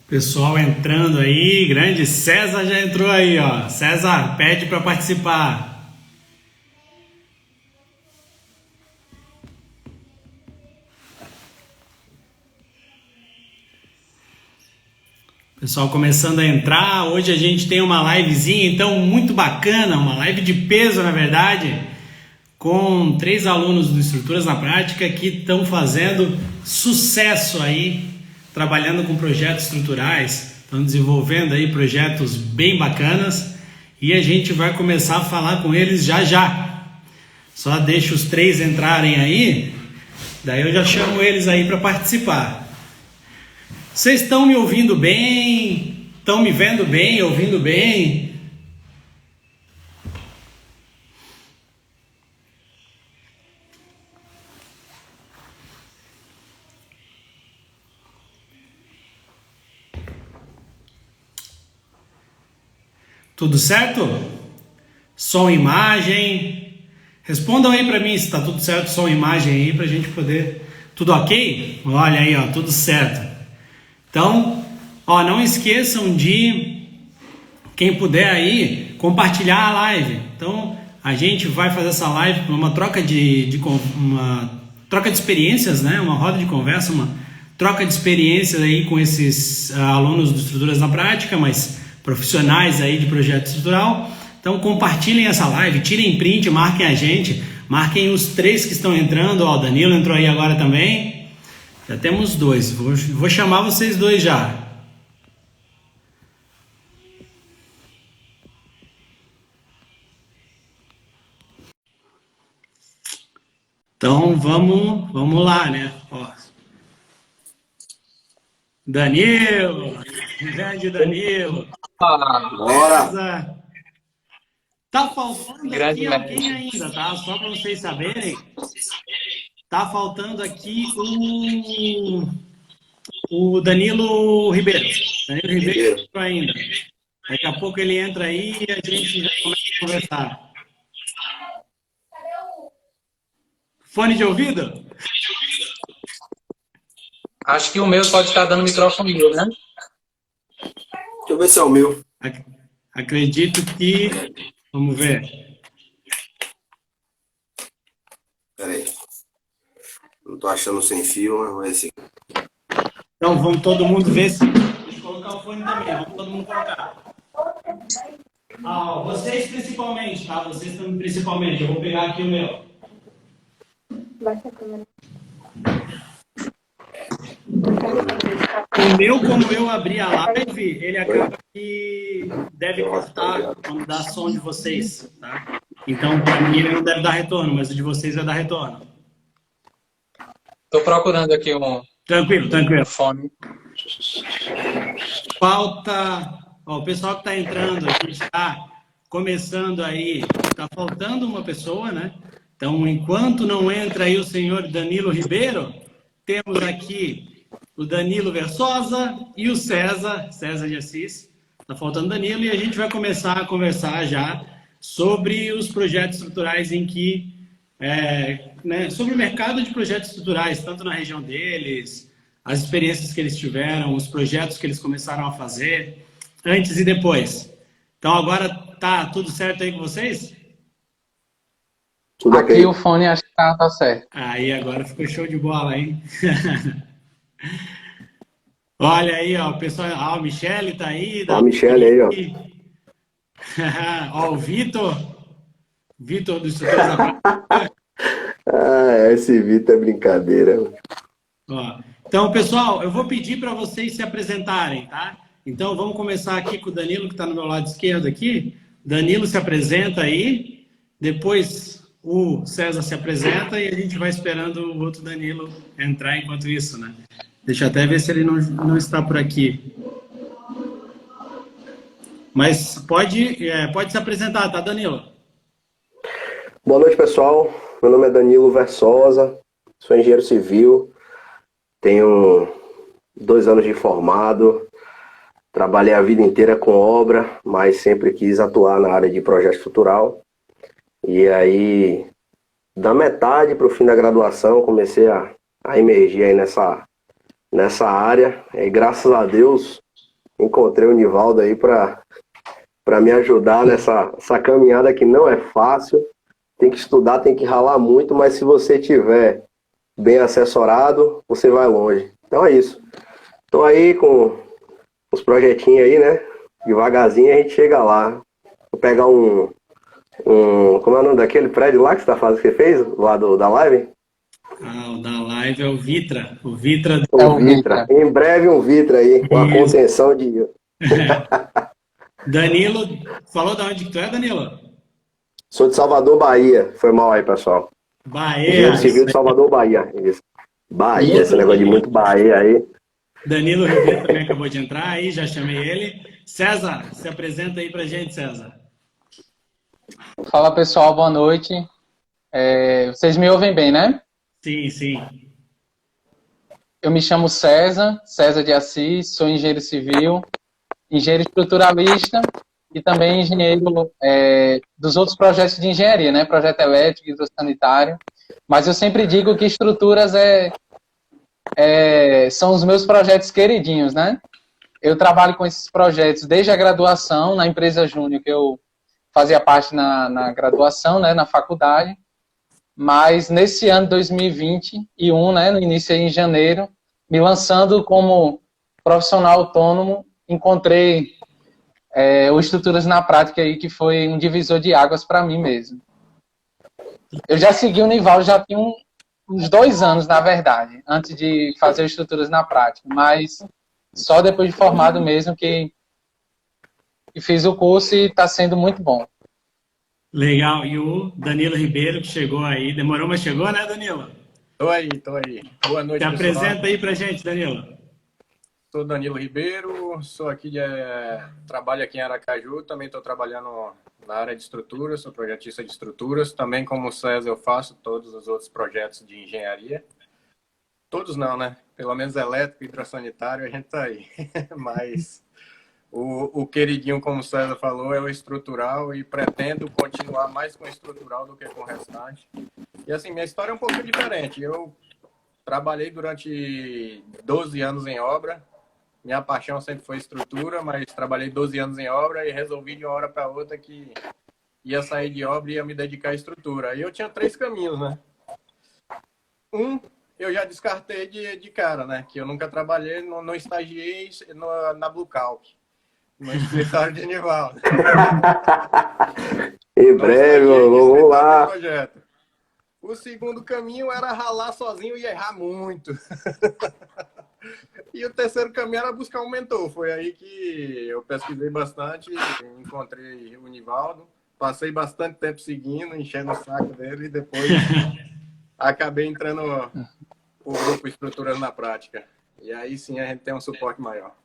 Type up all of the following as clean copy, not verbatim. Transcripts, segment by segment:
Pessoal entrando aí, grande César já entrou aí, ó. César, pede para participar. Pessoal começando a entrar, hoje a gente tem uma livezinha, então muito bacana, uma live de peso na verdade, com 3 alunos do Estruturas na Prática que estão fazendo sucesso aí, trabalhando com projetos estruturais, estão desenvolvendo aí projetos bem bacanas e a gente vai começar a falar com eles já já. Só deixa os 3 entrarem aí, daí eu já chamo eles aí para participar. Vocês estão me ouvindo bem? Estão me vendo bem, ouvindo bem? Tudo certo? Som e imagem. Respondam aí para mim se está tudo certo, som e imagem aí, para a gente poder... Tudo ok? Olha aí, ó, tudo certo. Então, ó, não esqueçam de, quem puder aí, compartilhar a live. Então, a gente vai fazer essa live para uma troca uma troca de experiências, né? Uma roda de conversa, uma troca de experiências aí com esses alunos do Estruturas na Prática, mas profissionais aí de projeto estrutural. Então, compartilhem essa live, tirem print, marquem a gente, marquem os 3 que estão entrando. Ó, o Danilo entrou aí agora também. Já temos 2, vou chamar vocês 2 já. Então vamos lá, né? Ó. Danilo, grande Danilo. Bora! Tá faltando Grande aqui alguém mestre. ainda, tá? Só para vocês saberem, tá faltando aqui o Danilo Ribeiro. Danilo Ribeiro entrou ainda. Daqui a pouco ele entra aí e a gente já começa a conversar. Fone de ouvido? Acho que o meu pode estar dando microfone, né? Deixa eu ver se é o meu. Acredito que... Vamos ver. Peraí. Não tô achando sem fio, mas vai ser. Então vamos todo mundo ver se... Deixa eu colocar o fone também, vamos todo mundo colocar. Ah, vocês principalmente, tá? Vocês também principalmente. Eu vou pegar aqui o meu. Baixa a câmera. O meu, como eu abri a live, ele acaba que deve cortar quando dá som de vocês, tá? Então, para mim, ele não deve dar retorno, mas o de vocês vai dar retorno. Estou procurando aqui um Tranquilo. fone. Falta... Ó, o pessoal que está entrando, a gente está começando aí, está faltando uma pessoa, né? Então, enquanto não entra aí o senhor Danilo Ribeiro, temos aqui o Danilo Versosa e o César de Assis. Está faltando Danilo e a gente vai começar a conversar já sobre os projetos estruturais em que... né, sobre o mercado de projetos estruturais, tanto na região deles, as experiências que eles tiveram, os projetos que eles começaram a fazer, antes e depois. Então agora tá tudo certo aí com vocês? Tudo Aqui ok? o fone acho que tá certo. Aí agora ficou show de bola, hein? Olha aí, ó, o pessoal, ó, o Michele tá aí. Ó, a Michele aí, ó. Ó, o Vitor do Estruturas da Prática. Ah, esse Vitor é brincadeira. Ó, então, pessoal, eu vou pedir para vocês se apresentarem, tá? Então, vamos começar aqui com o Danilo, que está no meu lado esquerdo aqui. Danilo se apresenta aí, depois o César se apresenta e a gente vai esperando o outro Danilo entrar enquanto isso, né? Deixa eu até ver se ele não está por aqui. Mas pode se apresentar, tá, Danilo? Boa noite, pessoal. Meu nome é Danilo Versosa, sou engenheiro civil, tenho 2 anos de formado, trabalhei a vida inteira com obra, mas sempre quis atuar na área de projeto estrutural. E aí, da metade para o fim da graduação, comecei a emergir aí nessa área. E graças a Deus, encontrei o Nivaldo aí para me ajudar nessa caminhada que não é fácil. Tem que estudar, tem que ralar muito, mas se você tiver bem assessorado, você vai longe. Então é isso. Estou aí com os projetinhos aí, né? Devagarzinho a gente chega lá. Vou pegar como é o nome daquele prédio lá que você fez, lá da live? Ah, o da live é o Vitra. O Vitra. O Vitra. Em breve um Vitra aí, com a contenção de... Danilo, falou de onde que tu é, Danilo? Sou de Salvador, Bahia. Foi mal aí, pessoal. Bahia. Engenheiro Civil de Salvador, Bahia. Isso. Bahia, esse negócio de muito Bahia aí. Danilo Ribeiro também acabou de entrar aí, já chamei ele. César, se apresenta aí pra gente, César. Fala, pessoal, boa noite. Vocês me ouvem bem, né? Sim, sim. Eu me chamo César de Assis, sou engenheiro civil, engenheiro estruturalista e também engenheiro dos outros projetos de engenharia, né? Projeto elétrico, hidrossanitário. Mas eu sempre digo que estruturas são os meus projetos queridinhos, né? Eu trabalho com esses projetos desde a graduação, na empresa Júnior, que eu fazia parte na graduação, né, na faculdade. Mas nesse ano de 2021, né, no início aí em janeiro, me lançando como profissional autônomo, encontrei o Estruturas na Prática aí, que foi um divisor de águas para mim mesmo. Eu já segui o Nivaldo, já tinha uns 2 anos, na verdade, antes de fazer o Estruturas na Prática, mas só depois de formado mesmo que fiz o curso e está sendo muito bom. Legal. E o Danilo Ribeiro, que chegou aí. Demorou, mas chegou, né, Danilo? Tô aí. Boa noite, Te pessoal. apresenta aí pra gente, Danilo. Sou Danilo Ribeiro, sou aqui trabalho aqui em Aracaju, também estou trabalhando na área de estruturas, sou projetista de estruturas, também como o César eu faço todos os outros projetos de engenharia. Todos não, né? Pelo menos elétrico e hidrossanitário a gente tá aí. Mas o queridinho, como o César falou, é o estrutural e pretendo continuar mais com o estrutural do que com o restante. E assim, minha história é um pouco diferente. Eu trabalhei durante 12 anos em obra. Minha paixão sempre foi estrutura, mas trabalhei 12 anos em obra e resolvi de uma hora para outra que ia sair de obra e ia me dedicar à estrutura. E eu tinha 3 caminhos, né? Eu já descartei de cara, né? Que eu nunca trabalhei, não estagiei na Blue Calc, no escritório de Nivaldo. Em breve, vamos lá. O segundo caminho era ralar sozinho e errar muito. E o terceiro caminho era buscar um mentor. Foi aí que eu pesquisei bastante, encontrei o Nivaldo, passei bastante tempo seguindo, enchendo o saco dele e depois acabei entrando o grupo Estruturas na Prática. E aí sim a gente tem um suporte maior.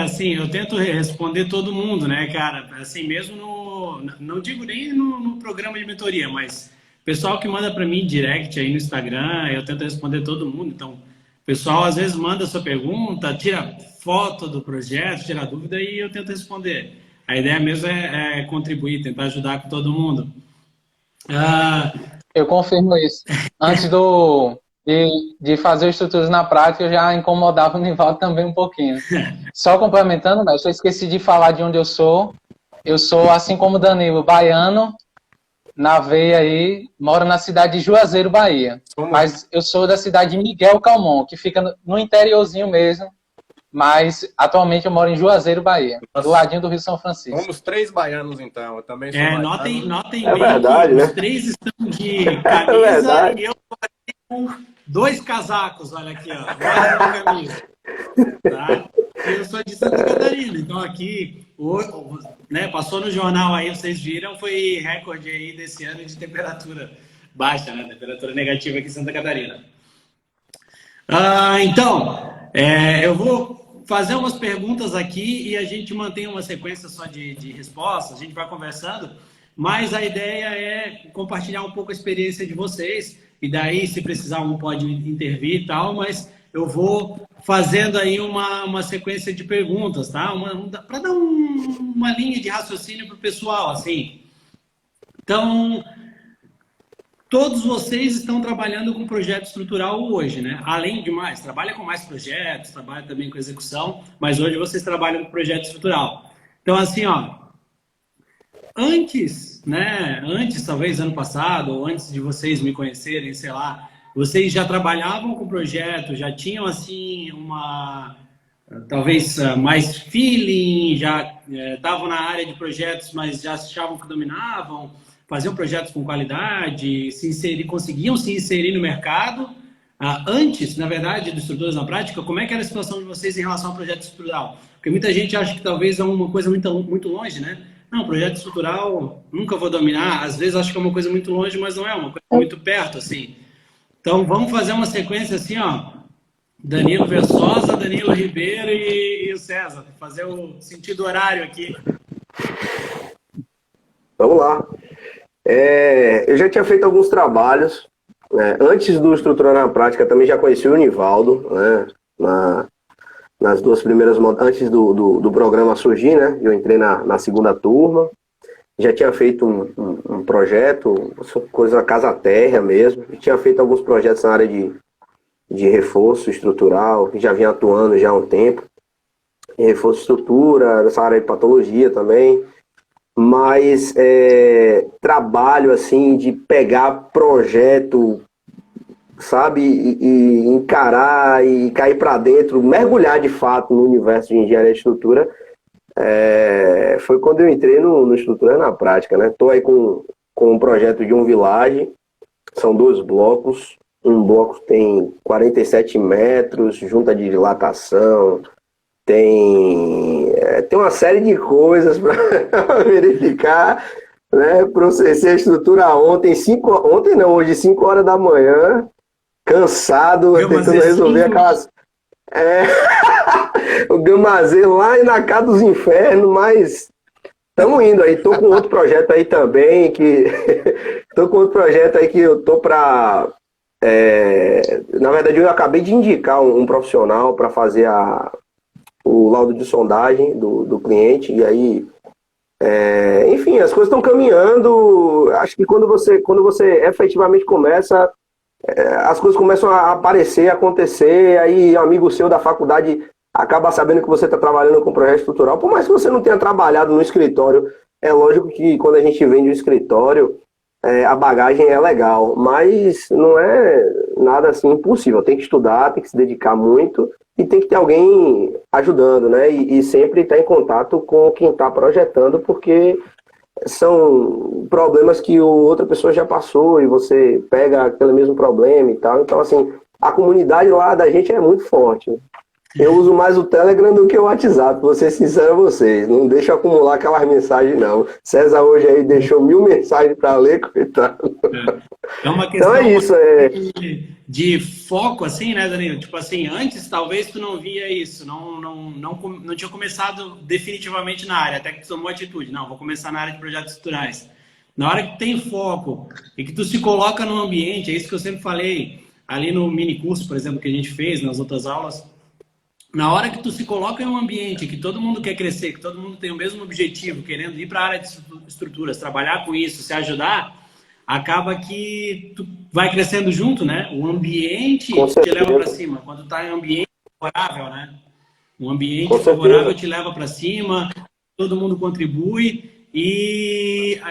Assim, eu tento responder todo mundo, né, cara? Assim, mesmo não digo nem no programa de mentoria, mas pessoal que manda para mim direct aí no Instagram, eu tento responder todo mundo. Então, o pessoal às vezes manda sua pergunta, tira foto do projeto, tira dúvida e eu tento responder. A ideia mesmo é contribuir, tentar ajudar com todo mundo. Eu confirmo isso. Antes de fazer estruturas na prática, eu já incomodava o Nivaldo também um pouquinho. Só complementando, mas eu esqueci de falar de onde eu sou. Eu sou, assim como o Danilo, baiano, na veia aí, moro na cidade de Juazeiro, Bahia. Mas eu sou da cidade de Miguel Calmon, que fica no interiorzinho mesmo. Mas atualmente eu moro em Juazeiro, Bahia, do ladinho do Rio São Francisco. Somos 3 baianos, então. Eu também sou baiano. Notem É bem verdade, que né? os 3 estão de camisa e eu com 2 casacos, olha aqui, ó. Guarda no camisa. Tá? Eu sou de Santa Catarina, então aqui, né, passou no jornal aí, vocês viram, foi recorde aí desse ano de temperatura baixa, né? Temperatura negativa aqui em Santa Catarina. Então, eu vou fazer umas perguntas aqui e a gente mantém uma sequência só de respostas, a gente vai conversando, mas a ideia é compartilhar um pouco a experiência de vocês, e daí, se precisar, um pode intervir e tal, mas eu vou fazendo aí uma sequência de perguntas, tá? Para dar uma linha de raciocínio para o pessoal, assim. Então, todos vocês estão trabalhando com projeto estrutural hoje, né? Além de mais, trabalha com mais projetos, trabalha também com execução, mas hoje vocês trabalham com projeto estrutural. Então, assim, ó, antes, né? Antes, talvez ano passado, ou antes de vocês me conhecerem, sei lá, vocês já trabalhavam com projeto, já tinham, assim, talvez mais feeling, já estavam na área de projetos, mas já achavam que dominavam, faziam projetos com qualidade, conseguiam se inserir no mercado. Antes, na verdade, do Estruturas na Prática, como é que era a situação de vocês em relação ao projeto estrutural? Porque muita gente acha que talvez é uma coisa muito longe, né? Não, projeto estrutural nunca vou dominar. Às vezes acho que é uma coisa muito longe, mas não é, uma coisa muito perto, assim. Então, vamos fazer uma sequência assim, ó. Danilo Versosa, Danilo Ribeiro e o César. Fazer o sentido horário aqui. Vamos lá. Eu já tinha feito alguns trabalhos. Antes do Estruturar na Prática, também já conheci o Nivaldo, né? Nas duas primeiras... Antes do programa surgir, né? Eu entrei na segunda turma. Já tinha feito um projeto, coisa casa-terra mesmo. Tinha feito alguns projetos na área de reforço estrutural, que já vinha atuando já há um tempo. Em reforço estrutura, nessa área de patologia também. Mas trabalho assim de pegar projeto, sabe, e encarar e cair para dentro, mergulhar de fato no universo de engenharia de estrutura, foi quando eu entrei no Estrutura na Prática, né? Estou aí com um projeto de um village, são 2 blocos, um bloco tem 47 metros, junta de dilatação, tem uma série de coisas para verificar, né? Processei a estrutura hoje 5 horas da manhã, cansado, tentando resolver aquelas... o Gamazê lá na casa dos infernos, mas estamos indo aí. Tô com outro projeto aí também, que eu tô para... na verdade, eu acabei de indicar um profissional para fazer o laudo de sondagem do cliente, e aí, enfim, as coisas estão caminhando. Acho que quando você efetivamente começa, as coisas começam a aparecer, a acontecer, aí um amigo seu da faculdade acaba sabendo que você está trabalhando com projeto estrutural, por mais que você não tenha trabalhado no escritório. É lógico que quando a gente vem de um escritório, a bagagem é legal, mas não é nada assim impossível. Tem que estudar, tem que se dedicar muito e tem que ter alguém ajudando, né? E sempre estar em contato com quem está projetando, porque são problemas que outra pessoa já passou e você pega aquele mesmo problema e tal. Então, assim, a comunidade lá da gente é muito forte. Eu uso mais o Telegram do que o WhatsApp, vou ser sincero a vocês. Não deixa eu acumular aquelas mensagens, não. César hoje aí deixou 1000 mensagens para ler, coitado. É uma questão então é isso, de foco, assim, né, Danilo? Tipo assim, antes talvez tu não via isso, não tinha começado definitivamente na área, até que tu tomou atitude. Não, vou começar na área de projetos estruturais. Na hora que tu tem foco e que tu se coloca no ambiente, é isso que eu sempre falei, ali no mini curso, por exemplo, que a gente fez, nas outras aulas. Na hora que tu se coloca em um ambiente que todo mundo quer crescer, que todo mundo tem o mesmo objetivo, querendo ir para a área de estruturas, trabalhar com isso, se ajudar, acaba que tu vai crescendo junto, né? O ambiente te leva para cima. Quando tu tá em um ambiente favorável, né? Um ambiente favorável te leva para cima, todo mundo contribui e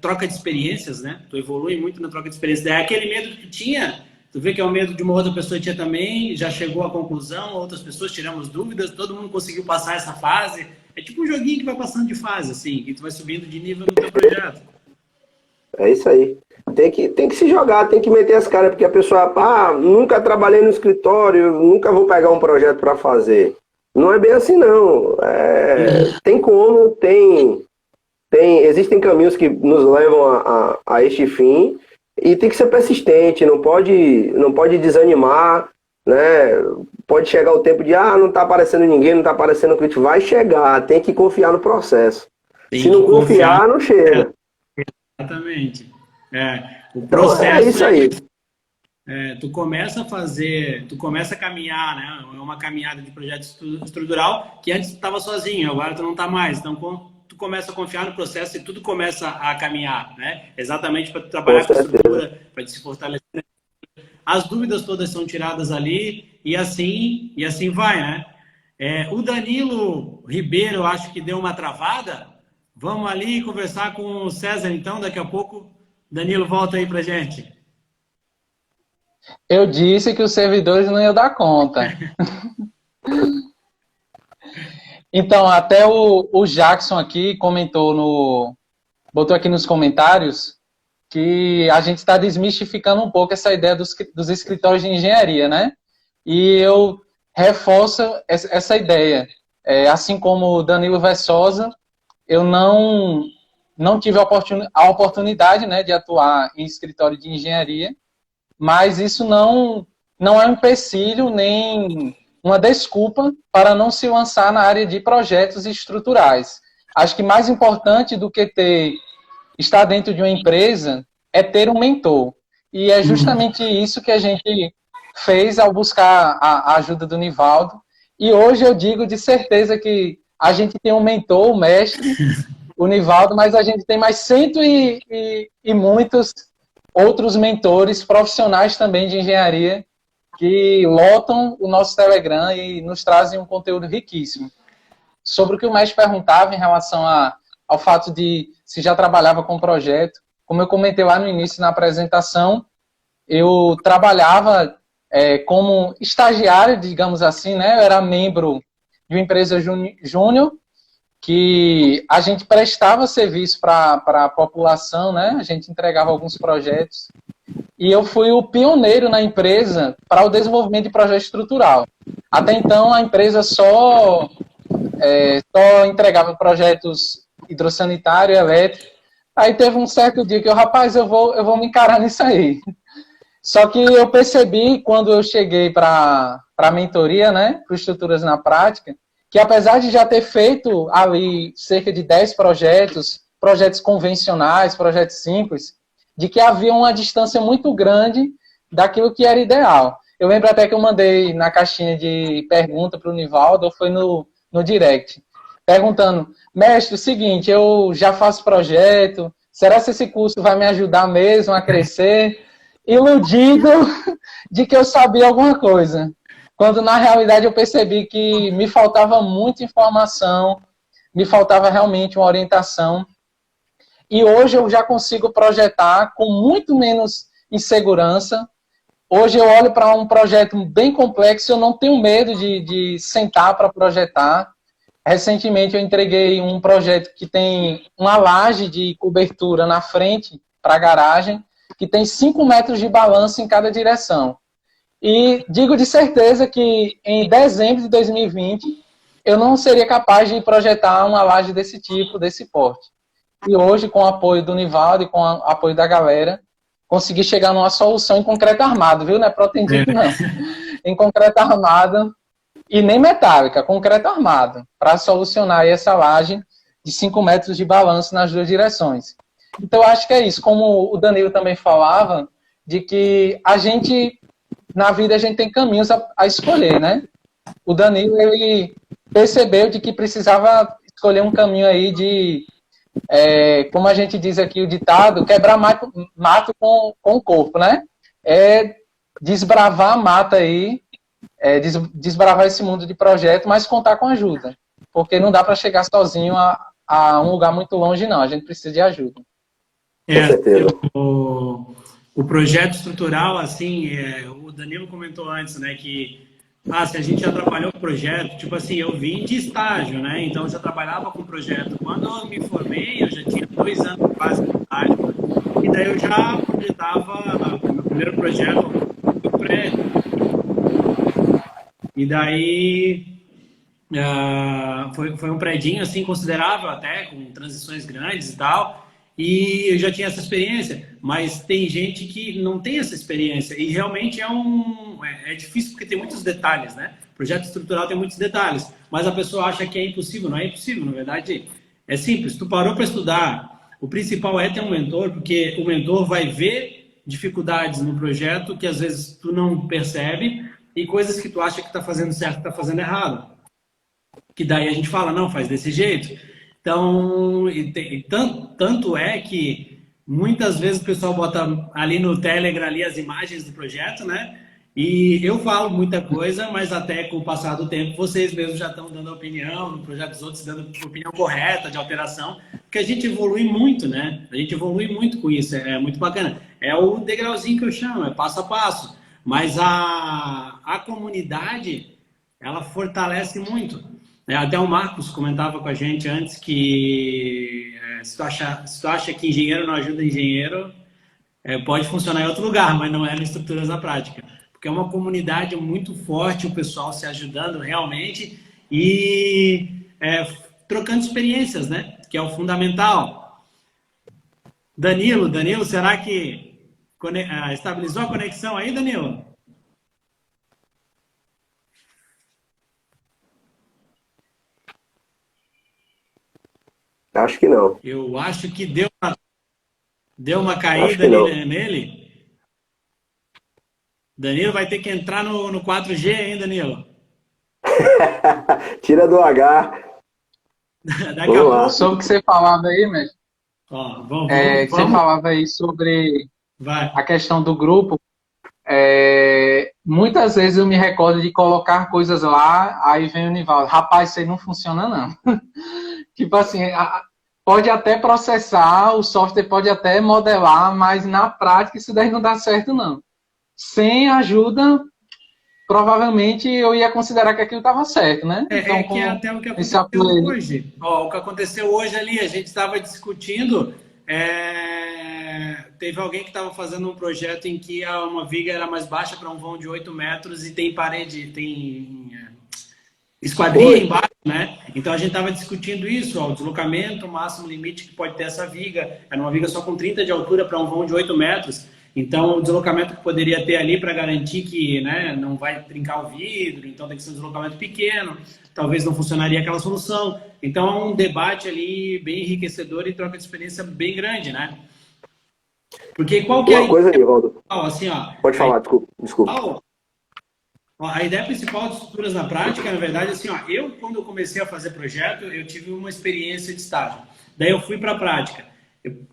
troca de experiências, né? Tu evolui muito na troca de experiências. Daí aquele medo que tu tinha... Tu vê que é o medo de uma outra pessoa tinha também, já chegou à conclusão, outras pessoas tiramos dúvidas, todo mundo conseguiu passar essa fase. É tipo um joguinho que vai passando de fase, assim, que tu vai subindo de nível no teu projeto. É isso aí. Tem que se jogar, tem que meter as caras, porque a pessoa, nunca trabalhei no escritório, nunca vou pegar um projeto para fazer. Não é bem assim, não. Tem como, existem caminhos que nos levam a este fim. E tem que ser persistente, não pode desanimar, né? Pode chegar o tempo de, não está aparecendo ninguém, não está aparecendo o cliente. Vai chegar, tem que confiar no processo. Se não confiar, não chega. Exatamente. O processo então, é isso aí. Tu começa a caminhar, né? É uma caminhada de projeto estrutural que antes tu estava sozinho, agora tu não está mais. Então, tu começa a confiar no processo e tudo começa a caminhar, né? Exatamente para trabalhar com estrutura, para se fortalecer. As dúvidas todas são tiradas ali e assim vai, né? O Danilo Ribeiro, eu acho que deu uma travada. Vamos ali conversar com o César, então, daqui a pouco. Danilo, volta aí pra gente. Eu disse que os servidores não iam dar conta. Então, até o Jackson aqui botou aqui nos comentários que a gente está desmistificando um pouco essa ideia dos escritórios de engenharia, né? E eu reforço essa ideia. Assim como o Danilo Versosa, eu não tive a oportunidade, né, de atuar em escritório de engenharia, mas isso não é um empecilho nem uma desculpa para não se lançar na área de projetos estruturais. Acho que mais importante do que estar dentro de uma empresa é ter um mentor. E é justamente isso que a gente fez ao buscar a ajuda do Nivaldo. E hoje eu digo de certeza que a gente tem um mentor, o mestre, o Nivaldo, mas a gente tem mais cento e muitos outros mentores profissionais também de engenharia que lotam o nosso Telegram e nos trazem um conteúdo riquíssimo. Sobre o que o mestre perguntava em relação ao fato de se já trabalhava com projeto, como eu comentei lá no início na apresentação, eu trabalhava como estagiário, digamos assim, né? Eu era membro de uma empresa júnior, que a gente prestava serviço para a população, né? A gente entregava alguns projetos. E eu fui o pioneiro na empresa para o desenvolvimento de projeto estrutural. Até então, a empresa só entregava projetos hidrossanitário, elétrico. Aí teve um certo dia que eu vou me encarar nisso aí. Só que eu percebi, quando eu cheguei para a mentoria, né, para Estruturas na Prática, que apesar de já ter feito ali cerca de 10 projetos convencionais, projetos simples, de que havia uma distância muito grande daquilo que era ideal. Eu lembro até que eu mandei na caixinha de pergunta para o Nivaldo, ou foi no direct, perguntando, mestre, o seguinte, eu já faço projeto, será que esse curso vai me ajudar mesmo a crescer? Iludido de que eu sabia alguma coisa. Quando, na realidade, eu percebi que me faltava muita informação, me faltava realmente uma orientação. E hoje eu já consigo projetar com muito menos insegurança. Hoje eu olho para um projeto bem complexo e eu não tenho medo de sentar para projetar. Recentemente eu entreguei um projeto que tem uma laje de cobertura na frente para a garagem, que tem 5 metros de balanço em cada direção. E digo de certeza que em dezembro de 2020 eu não seria capaz de projetar uma laje desse tipo, desse porte. E hoje, com o apoio do Nivaldo e com o apoio da galera, consegui chegar numa solução em concreto armado, viu? Não é protendido, não. Em concreto armado e nem metálica, concreto armado, para solucionar aí essa laje de 5 metros de balanço nas duas direções. Então, eu acho que é isso. Como o Danilo também falava, de que na vida, a gente tem caminhos a escolher, né? O Danilo, ele percebeu de que precisava escolher um caminho aí de, como a gente diz aqui, o ditado, quebrar mato com o corpo, né? Desbravar a mata aí, desbravar esse mundo de projeto, mas contar com ajuda. Porque não dá para chegar sozinho a um lugar muito longe, não. A gente precisa de ajuda. O projeto estrutural, assim, o Danilo comentou antes, né, que se a gente já trabalhou com projeto, tipo assim, eu vim de estágio, né, então eu já trabalhava com projeto. Quando eu me formei, eu já tinha 2 anos quase de estágio, e daí eu já projetava o meu primeiro projeto do prédio. E daí foi um predinho, assim, considerável até, com transições grandes e tal. E eu já tinha essa experiência, mas tem gente que não tem essa experiência e realmente é difícil porque tem muitos detalhes, né? O projeto estrutural tem muitos detalhes, mas a pessoa acha que é impossível, não é impossível, na verdade é simples. Tu parou para estudar, o principal é ter um mentor, porque o mentor vai ver dificuldades no projeto que às vezes tu não percebe e coisas que tu acha que está fazendo certo, está fazendo errado. Que daí a gente fala, não, faz desse jeito. Então, tanto é que Muitas vezes o pessoal bota ali no Telegram ali as imagens do projeto, né? E eu falo muita coisa, mas até com o passar do tempo, vocês mesmos já estão dando opinião no projeto dos outros, dando opinião correta de alteração, porque a gente evolui muito, né? A gente evolui muito com isso, é muito bacana. É o degrauzinho que eu chamo, é passo a passo. Mas a comunidade, ela fortalece muito. Até o Marcos comentava com a gente antes que se tu acha que engenheiro não ajuda engenheiro, pode funcionar em outro lugar, mas não é no Estruturas na Prática. Porque é uma comunidade muito forte, o pessoal se ajudando realmente e trocando experiências, né? Que é o fundamental. Danilo, será que estabilizou a conexão aí, Danilo? Acho que não. Eu acho que deu uma caída nele. Danilo vai ter que entrar no 4G, hein, Danilo? Tira do H. Daqui a pouco. Sobre o que você falava aí, mestre. Ó, vamos. Você falava aí sobre a questão do grupo. Muitas vezes eu me recordo de colocar coisas lá, aí vem o Nivaldo. Rapaz, isso aí não funciona, não. Tipo assim, pode até processar, o software pode até modelar, mas na prática isso daí não dá certo, não. Sem ajuda, provavelmente eu ia considerar que aquilo estava certo, né? Então, que é até o que aconteceu hoje. Ó, o que aconteceu hoje ali, a gente estava discutindo, teve alguém que estava fazendo um projeto em que uma viga era mais baixa para um vão de 8 metros e tem parede, tem esquadria embaixo, né? Então a gente estava discutindo isso, ó, o deslocamento, o máximo limite que pode ter essa viga. Era uma viga só com 30 de altura para um vão de 8 metros. Então, o deslocamento que poderia ter ali para garantir que, né, não vai trincar o vidro, então tem que ser um deslocamento pequeno, talvez não funcionaria aquela solução. Então, é um debate ali bem enriquecedor e troca de experiência bem grande, né? Porque qual que é uma coisa, Nivaldo. Assim, ó, pode falar, desculpa. A ideia principal de Estruturas na Prática, na verdade, assim, ó, quando eu comecei a fazer projeto, eu tive uma experiência de estágio. Daí eu fui para a prática.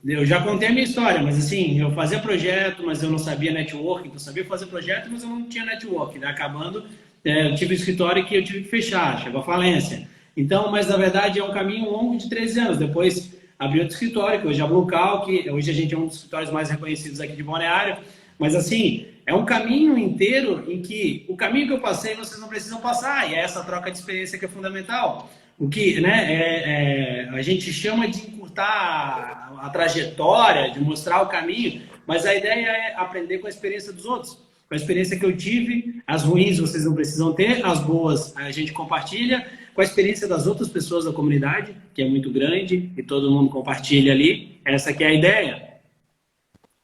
Eu já contei a minha história, mas assim, eu fazia projeto, mas eu não sabia network, então eu sabia fazer projeto, mas eu não tinha network. Daí, acabando, eu tive um escritório que eu tive que fechar, chegou a falência. Então, mas na verdade é um caminho longo de 13 anos. Depois abri outro escritório, que hoje é a Bluecal, que hoje a gente é um dos escritórios mais reconhecidos aqui de Balneário. Mas assim, é um caminho inteiro em que o caminho que eu passei vocês não precisam passar, e é essa troca de experiência que é fundamental. O que, né, a gente chama de encurtar a trajetória, de mostrar o caminho, mas a ideia é aprender com a experiência dos outros. Com a experiência que eu tive, as ruins vocês não precisam ter, as boas a gente compartilha, com a experiência das outras pessoas da comunidade, que é muito grande, e todo mundo compartilha ali. Essa que é a ideia.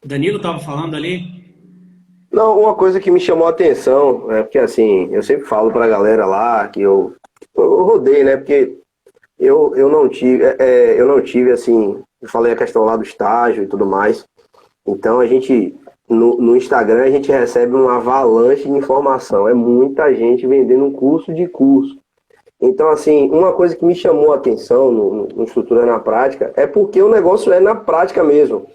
O Danilo estava falando ali. Não, uma coisa que me chamou a atenção, porque assim, eu sempre falo pra galera lá que eu rodei, né? Porque eu não tive, assim, eu falei a questão lá do estágio e tudo mais. Então a gente, no Instagram, a gente recebe uma avalanche de informação. É muita gente vendendo um curso de curso. Então, assim, uma coisa que me chamou a atenção no Estrutura na Prática é porque o negócio é na prática mesmo.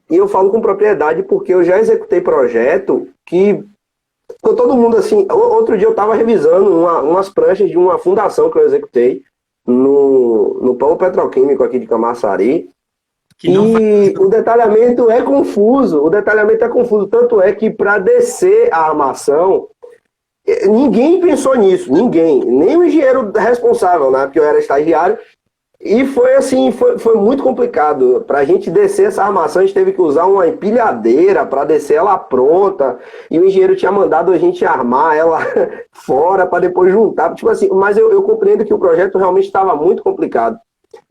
E eu falo com propriedade porque eu já executei projeto que ficou todo mundo assim. Outro dia eu estava revisando umas pranchas de uma fundação que eu executei no polo petroquímico aqui de Camaçari. O detalhamento é confuso. Tanto é que para descer a armação, ninguém pensou nisso. Ninguém. Nem o engenheiro responsável, né? Porque eu era estagiário. E foi assim, foi muito complicado. Para a gente descer essa armação, a gente teve que usar uma empilhadeira para descer ela pronta. E o engenheiro tinha mandado a gente armar ela fora para depois juntar. Tipo assim, mas eu compreendo que o projeto realmente estava muito complicado.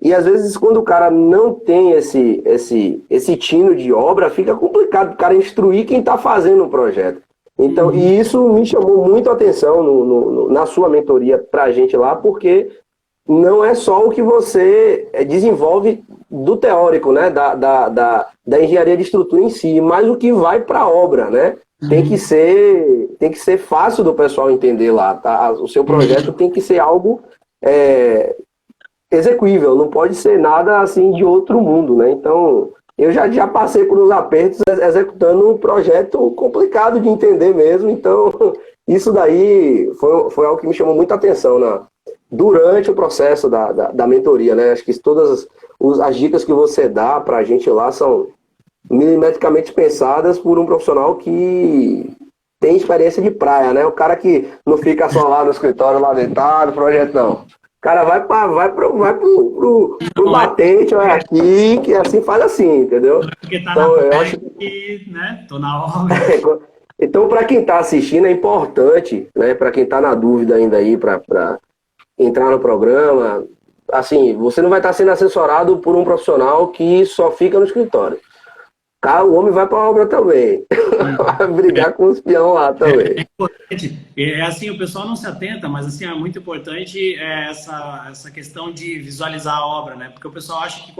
E às vezes, quando o cara não tem esse tino de obra, fica complicado o cara instruir quem está fazendo o projeto. Então, e isso me chamou muito a atenção na sua mentoria para a gente lá, porque não é só o que você desenvolve do teórico, né, da engenharia de estrutura em si, mas o que vai para a obra, né? Tem que ser fácil do pessoal entender lá, tá? O seu projeto tem que ser algo execuível, não pode ser nada assim de outro mundo, né? Então, eu já passei por uns apertos executando um projeto complicado de entender mesmo, então isso daí foi algo que me chamou muita atenção durante o processo da mentoria, né? Acho que todas as dicas que você dá para a gente lá são milimetricamente pensadas por um profissional que tem experiência de praia, né? O cara que não fica só lá no escritório, lá deitado, projeto não. O cara vai pro batente, olha aqui, que assim faz assim, entendeu? Porque tá Então, na eu praia acho e, né? Tô na obra. Então, para quem está assistindo, é importante, né? Para quem está na dúvida ainda aí, para entrar no programa, assim, você não vai estar sendo assessorado por um profissional que só fica no escritório. O homem vai para a obra também. Vai brigar com os peão lá também. É importante. É assim, o pessoal não se atenta, mas assim, é muito importante essa questão de visualizar a obra, né? Porque o pessoal acha que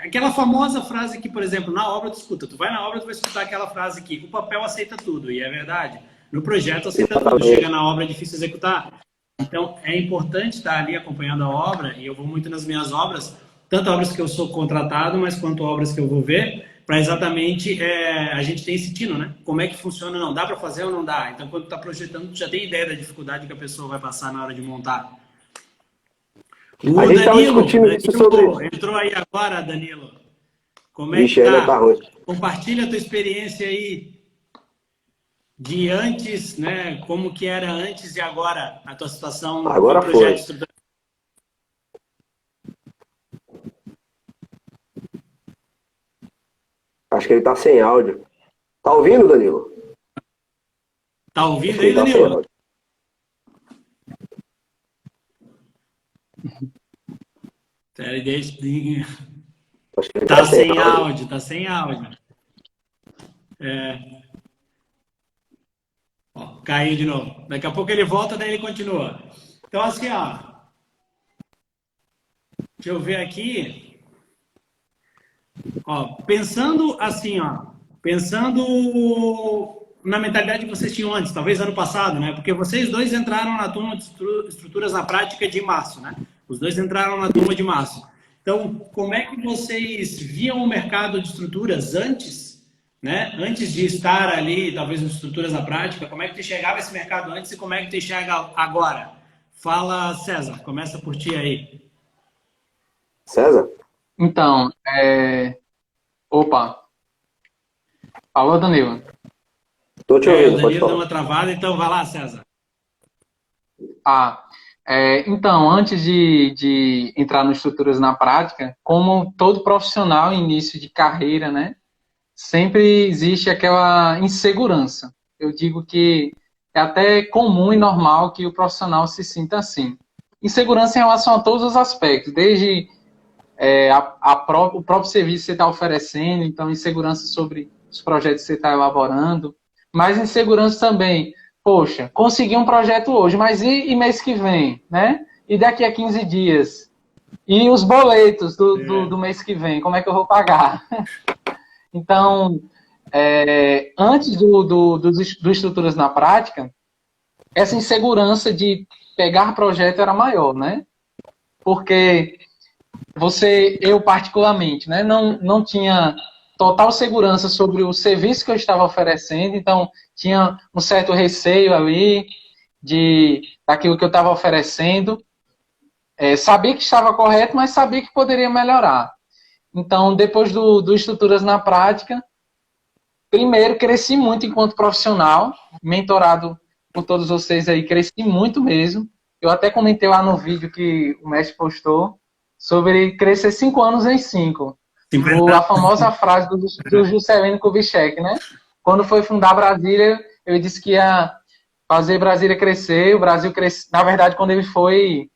aquela famosa frase que, por exemplo, na obra tu escuta, tu vai na obra, tu vai escutar aquela frase aqui, o papel aceita tudo, e é verdade. No projeto aceita tudo, chega na obra é difícil executar. Então, é importante estar ali acompanhando a obra, e eu vou muito nas minhas obras, tanto obras que eu sou contratado, mas quanto obras que eu vou ver, para exatamente a gente ter esse tino, né? Como é que funciona, não dá para fazer ou não dá. Então, quando tu está projetando, tu já tem ideia da dificuldade que a pessoa vai passar na hora de montar. O A gente estava Danilo, discutindo isso sobre... entrou aí agora, Danilo. Como é Vixe, que ainda tá ruim. Compartilha a tua experiência aí de antes, né? Como que era antes e agora a tua situação Agora no projeto foi. estrutural. Acho que ele tá sem áudio. Tá ouvindo, Danilo? Tá ouvindo Acho que aí, ele tá sem Danilo? áudio. Peraí, deixa. Acho que ele Tá sem áudio, tá sem áudio. Ó, caiu de novo. Daqui a pouco ele volta, daí ele continua. Então, assim, ó. Deixa eu ver aqui. Ó, pensando assim, ó. Pensando na mentalidade que vocês tinham antes, talvez ano passado, né? Porque vocês dois entraram na turma de estruturas na prática de março, né? Os dois entraram na turma de março. Então, como é que vocês viam o mercado de estruturas antes, né? Antes de estar ali, talvez, em estruturas na prática, como é que tu enxergava esse mercado antes e como é que tu enxerga agora? Fala, César, começa por ti aí. César? Então, opa. Alô, Danilo. Tô te ouvindo, O pode Danilo deu falar. uma travada, então vai lá, César. Então, antes de entrar no Estruturas na Prática, como todo profissional em início de carreira, né, sempre existe aquela insegurança. Eu digo que é até comum e normal que o profissional se sinta assim. Insegurança em relação a todos os aspectos, desde o próprio serviço que você está oferecendo, então insegurança sobre os projetos que você está elaborando, mas insegurança também. Poxa, consegui um projeto hoje, mas e mês que vem, né? E daqui a 15 dias? E os boletos do mês que vem, como é que eu vou pagar? Então, antes do Estruturas na Prática, essa insegurança de pegar projeto era maior, né? Porque eu particularmente, né, não tinha total segurança sobre o serviço que eu estava oferecendo, então tinha um certo receio ali daquilo que eu estava oferecendo. Sabia que estava correto, mas sabia que poderia melhorar. Então, depois do Estruturas na Prática, primeiro, cresci muito enquanto profissional, mentorado por todos vocês aí, cresci muito mesmo. Eu até comentei lá no vídeo que o mestre postou sobre crescer 5 anos em 5. A famosa frase do Juscelino Kubitschek, né? Quando foi fundar Brasília, ele disse que ia fazer Brasília crescer, o Brasil crescer. Na verdade, quando ele foi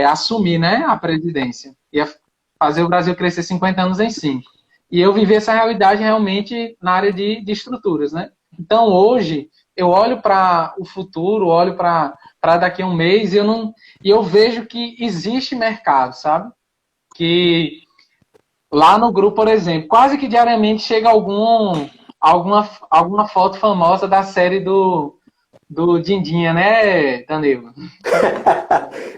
assumir, né, a presidência, ia fazer o Brasil crescer 50 anos em 5. E eu vivi essa realidade realmente na área de estruturas, né? Então, hoje, eu olho para o futuro, olho para daqui a um mês e eu vejo que existe mercado, sabe? Que lá no grupo, por exemplo, quase que diariamente chega alguma foto famosa da série do Dindinha, né, Danilo?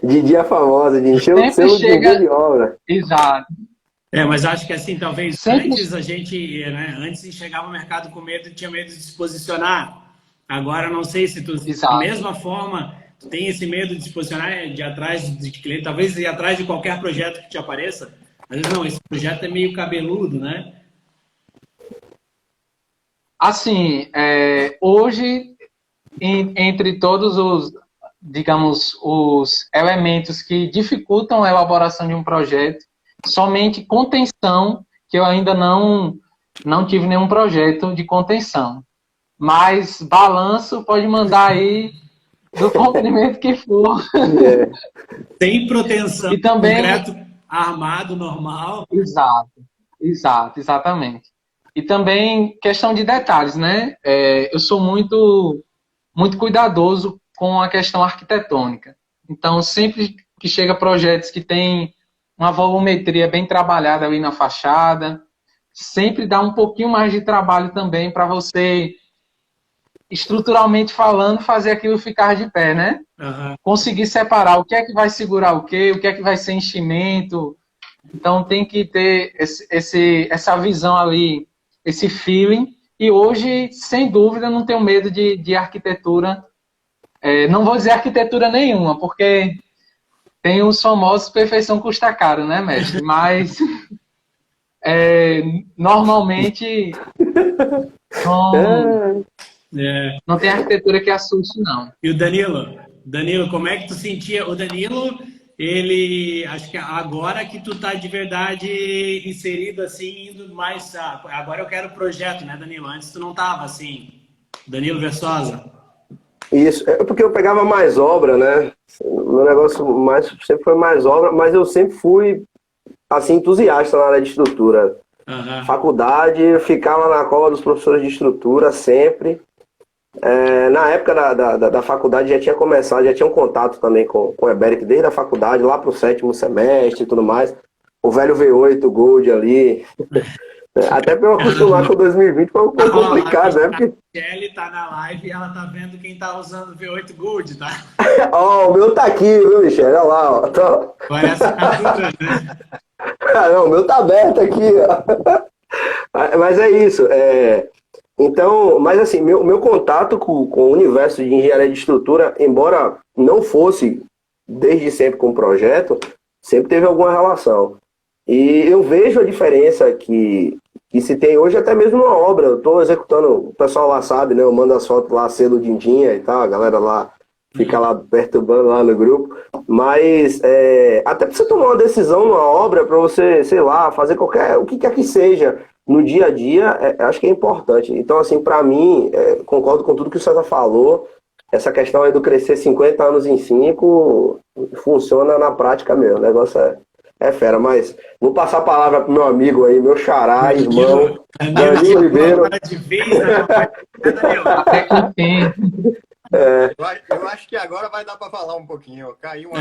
Dindinha famosa, de encher o selo de obra. Exato. Mas acho que assim, talvez Sempre, antes a gente, né, antes enxergava o mercado com medo e tinha medo de se posicionar. Agora, não sei se tu, da exato. mesma forma, tu tem esse medo de se posicionar, de ir atrás de cliente, talvez ir atrás de qualquer projeto que te apareça. Às vezes, não, esse projeto é meio cabeludo, né? Assim, hoje, entre todos os, digamos, os elementos que dificultam a elaboração de um projeto, somente contenção, que eu ainda não tive nenhum projeto de contenção. Mas balanço pode mandar aí do comprimento que for. É, Sem proteção, E também, concreto armado, normal. exato, exatamente. E também questão de detalhes, né? Eu sou muito cuidadoso com a questão arquitetônica. Então, sempre que chega projetos que tem uma volumetria bem trabalhada ali na fachada, sempre dá um pouquinho mais de trabalho também para você, estruturalmente falando, fazer aquilo ficar de pé, né? Aham. Conseguir separar o que é que vai segurar o quê, o que é que vai ser enchimento. Então, tem que ter essa visão ali, esse feeling. E hoje, sem dúvida, não tenho medo de arquitetura. Não vou dizer arquitetura nenhuma, porque tem os famosos perfeição custa caro, né, mestre? Mas normalmente não, é, É. não tem arquitetura que assuste, não. E o Danilo? Danilo, como é que tu sentia? O Danilo, ele, acho que agora que tu tá de verdade inserido assim, indo mais. Agora eu quero projeto, né, Danilo? Antes tu não tava assim. Danilo Versosa. isso, é porque eu pegava mais obra, né? O meu negócio mais, sempre foi mais obra, mas eu sempre fui, assim, entusiasta na área de estrutura. Aham. Faculdade, eu ficava na cola dos professores de estrutura sempre. Na época da faculdade já tinha começado, já tinha um contato também com o Eberic desde a faculdade, lá pro sétimo semestre e tudo mais. O velho V8 Gold ali. Até pra eu acostumar com 2020 foi um pouco complicado, né? Porque, A Kelly tá na live e ela tá vendo quem tá usando o V8 Gold, tá? ó, o meu tá aqui, viu, Michel? Olha lá, ó. Parece a captura, né? Não, o meu tá aberto aqui, ó. Mas é isso. Então, mas assim, meu contato com o universo de engenharia de estrutura, embora não fosse desde sempre com o projeto, sempre teve alguma relação. E eu vejo a diferença que se tem hoje, até mesmo numa obra. Eu estou executando, o pessoal lá sabe, né? Eu mando as fotos lá, selo Dindinha e tal, a galera lá fica lá perturbando lá no grupo. Mas até para você tomar uma decisão numa obra, para você, sei lá, fazer o que quer que seja no dia a dia, acho que é importante. Então, assim, para mim, concordo com tudo que o César falou. Essa questão aí do crescer 50 anos em 5 funciona na prática mesmo. O negócio é fera, mas vou passar a palavra pro meu amigo aí, meu xará, irmão, Danilo Ribeiro. Agora de vez, né, Danilo? Até que enfim. Eu acho que agora vai dar para falar um pouquinho. Caiu uma.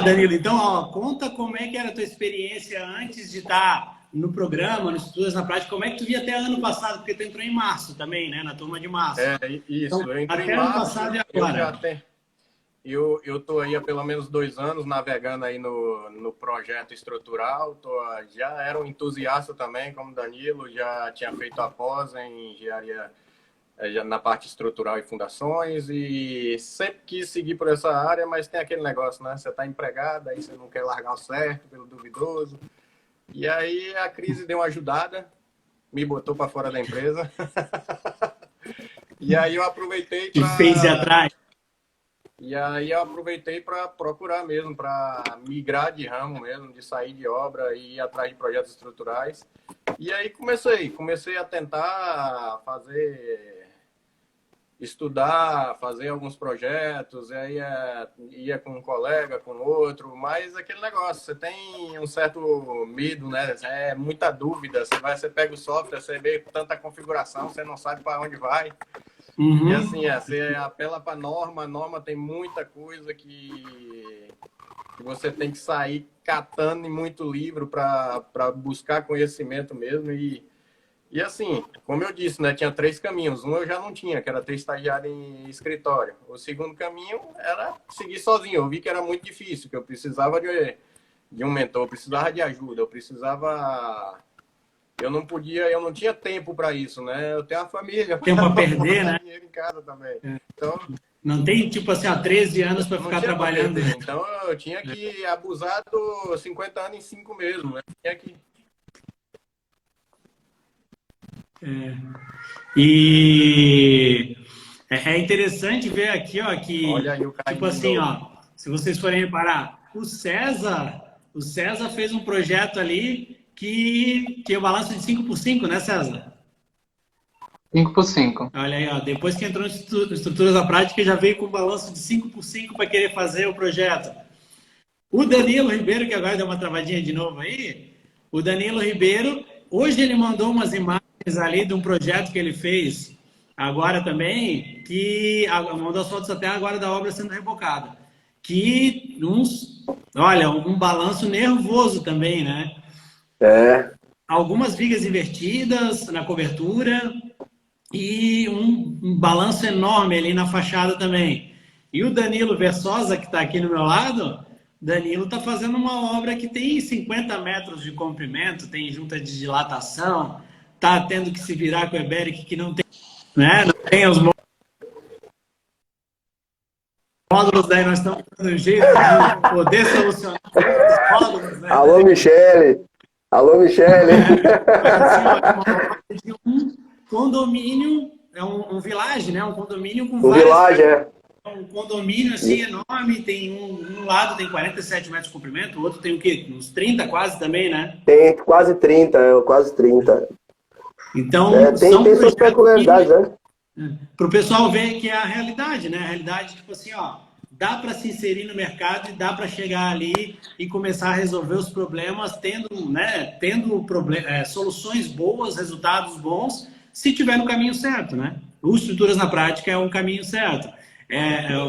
Danilo, então, ó, conta como é que era a tua experiência antes de estar no programa, nos estudos, na prática, como é que tu via até ano passado, porque tu entrou em março também, né, na turma de março. Isso. Então, Eu entrei até em ano março, passado e eu agora? já tenho. Eu tô aí há pelo menos 2 anos navegando aí no projeto estrutural. Já era um entusiasta também, como Danilo, já tinha feito a pós em engenharia já na parte estrutural e fundações e sempre quis seguir por essa área, mas tem aquele negócio, né? Você está empregado, aí você não quer largar o certo pelo duvidoso. E aí a crise deu uma ajudada, me botou para fora da empresa. E aí eu aproveitei Te fez ir atrás. E aí eu aproveitei para procurar mesmo, para migrar de ramo mesmo, de sair de obra e ir atrás de projetos estruturais. E aí comecei a tentar estudar, fazer alguns projetos, e aí ia com um colega, com outro, mas aquele negócio, você tem um certo medo, né? É muita dúvida, você pega o software, você vê tanta configuração, você não sabe para onde vai. Uhum. E assim, você apela para a norma tem muita coisa que você tem que sair catando em muito livro para buscar conhecimento mesmo. E assim, como eu disse, né, tinha 3 caminhos. Um eu já não tinha, que era ter estagiário em escritório. O segundo caminho era seguir sozinho. Eu vi que era muito difícil, que eu precisava de um mentor, eu precisava de ajuda, eu não tinha tempo para isso, né? Eu tenho uma família, Tempo a perder, né? dinheiro em casa também. Então, Não tem, tipo assim, há 13 anos para não ficar tinha pra trabalhando. perder. Então, eu tinha que abusar dos 50 anos em 5 mesmo, né? Tinha que... E é interessante ver aqui, ó, que, Olha aí o tipo Caim de assim, novo. ó, se vocês forem reparar, o César fez um projeto ali que tinha o balanço de 5x5, né, César? 5x5. Olha aí, ó, depois que entrou em estruturas da prática, já veio com balanço de 5x5 para querer fazer o projeto. O Danilo Ribeiro, que agora deu uma travadinha de novo aí, o Danilo Ribeiro, hoje ele mandou umas imagens ali de um projeto que ele fez agora também, que mandou as fotos até agora da obra sendo rebocada. Que olha, um balanço nervoso também, né? É, Algumas vigas invertidas na cobertura e um balanço enorme ali na fachada também. E o Danilo Versosa, que está aqui no meu lado, Danilo está fazendo uma obra que tem 50 metros de comprimento, tem junta de dilatação, está tendo que se virar com o Eberic, que não tem, né? Não tem os módulos, daí nós estamos dando um jeito de poder solucionar os módulos, né? alô, Michele! Alô, Michele! Mas assim, ó, uma obra de um condomínio, é um village, né? Um condomínio com Um várias... vilagem, é. Um condomínio assim enorme, tem um lado tem 47 metros de comprimento, o outro tem o quê? Uns 30 quase também, né? Tem quase 30, quase 30. Então, Tem suas peculiaridades, né? para o pessoal ver que é a realidade, né? A realidade, tipo assim, ó, dá para se inserir no mercado e dá para chegar ali e começar a resolver os problemas tendo soluções boas, resultados bons, se tiver no caminho certo, né? O Estruturas na Prática é um caminho certo.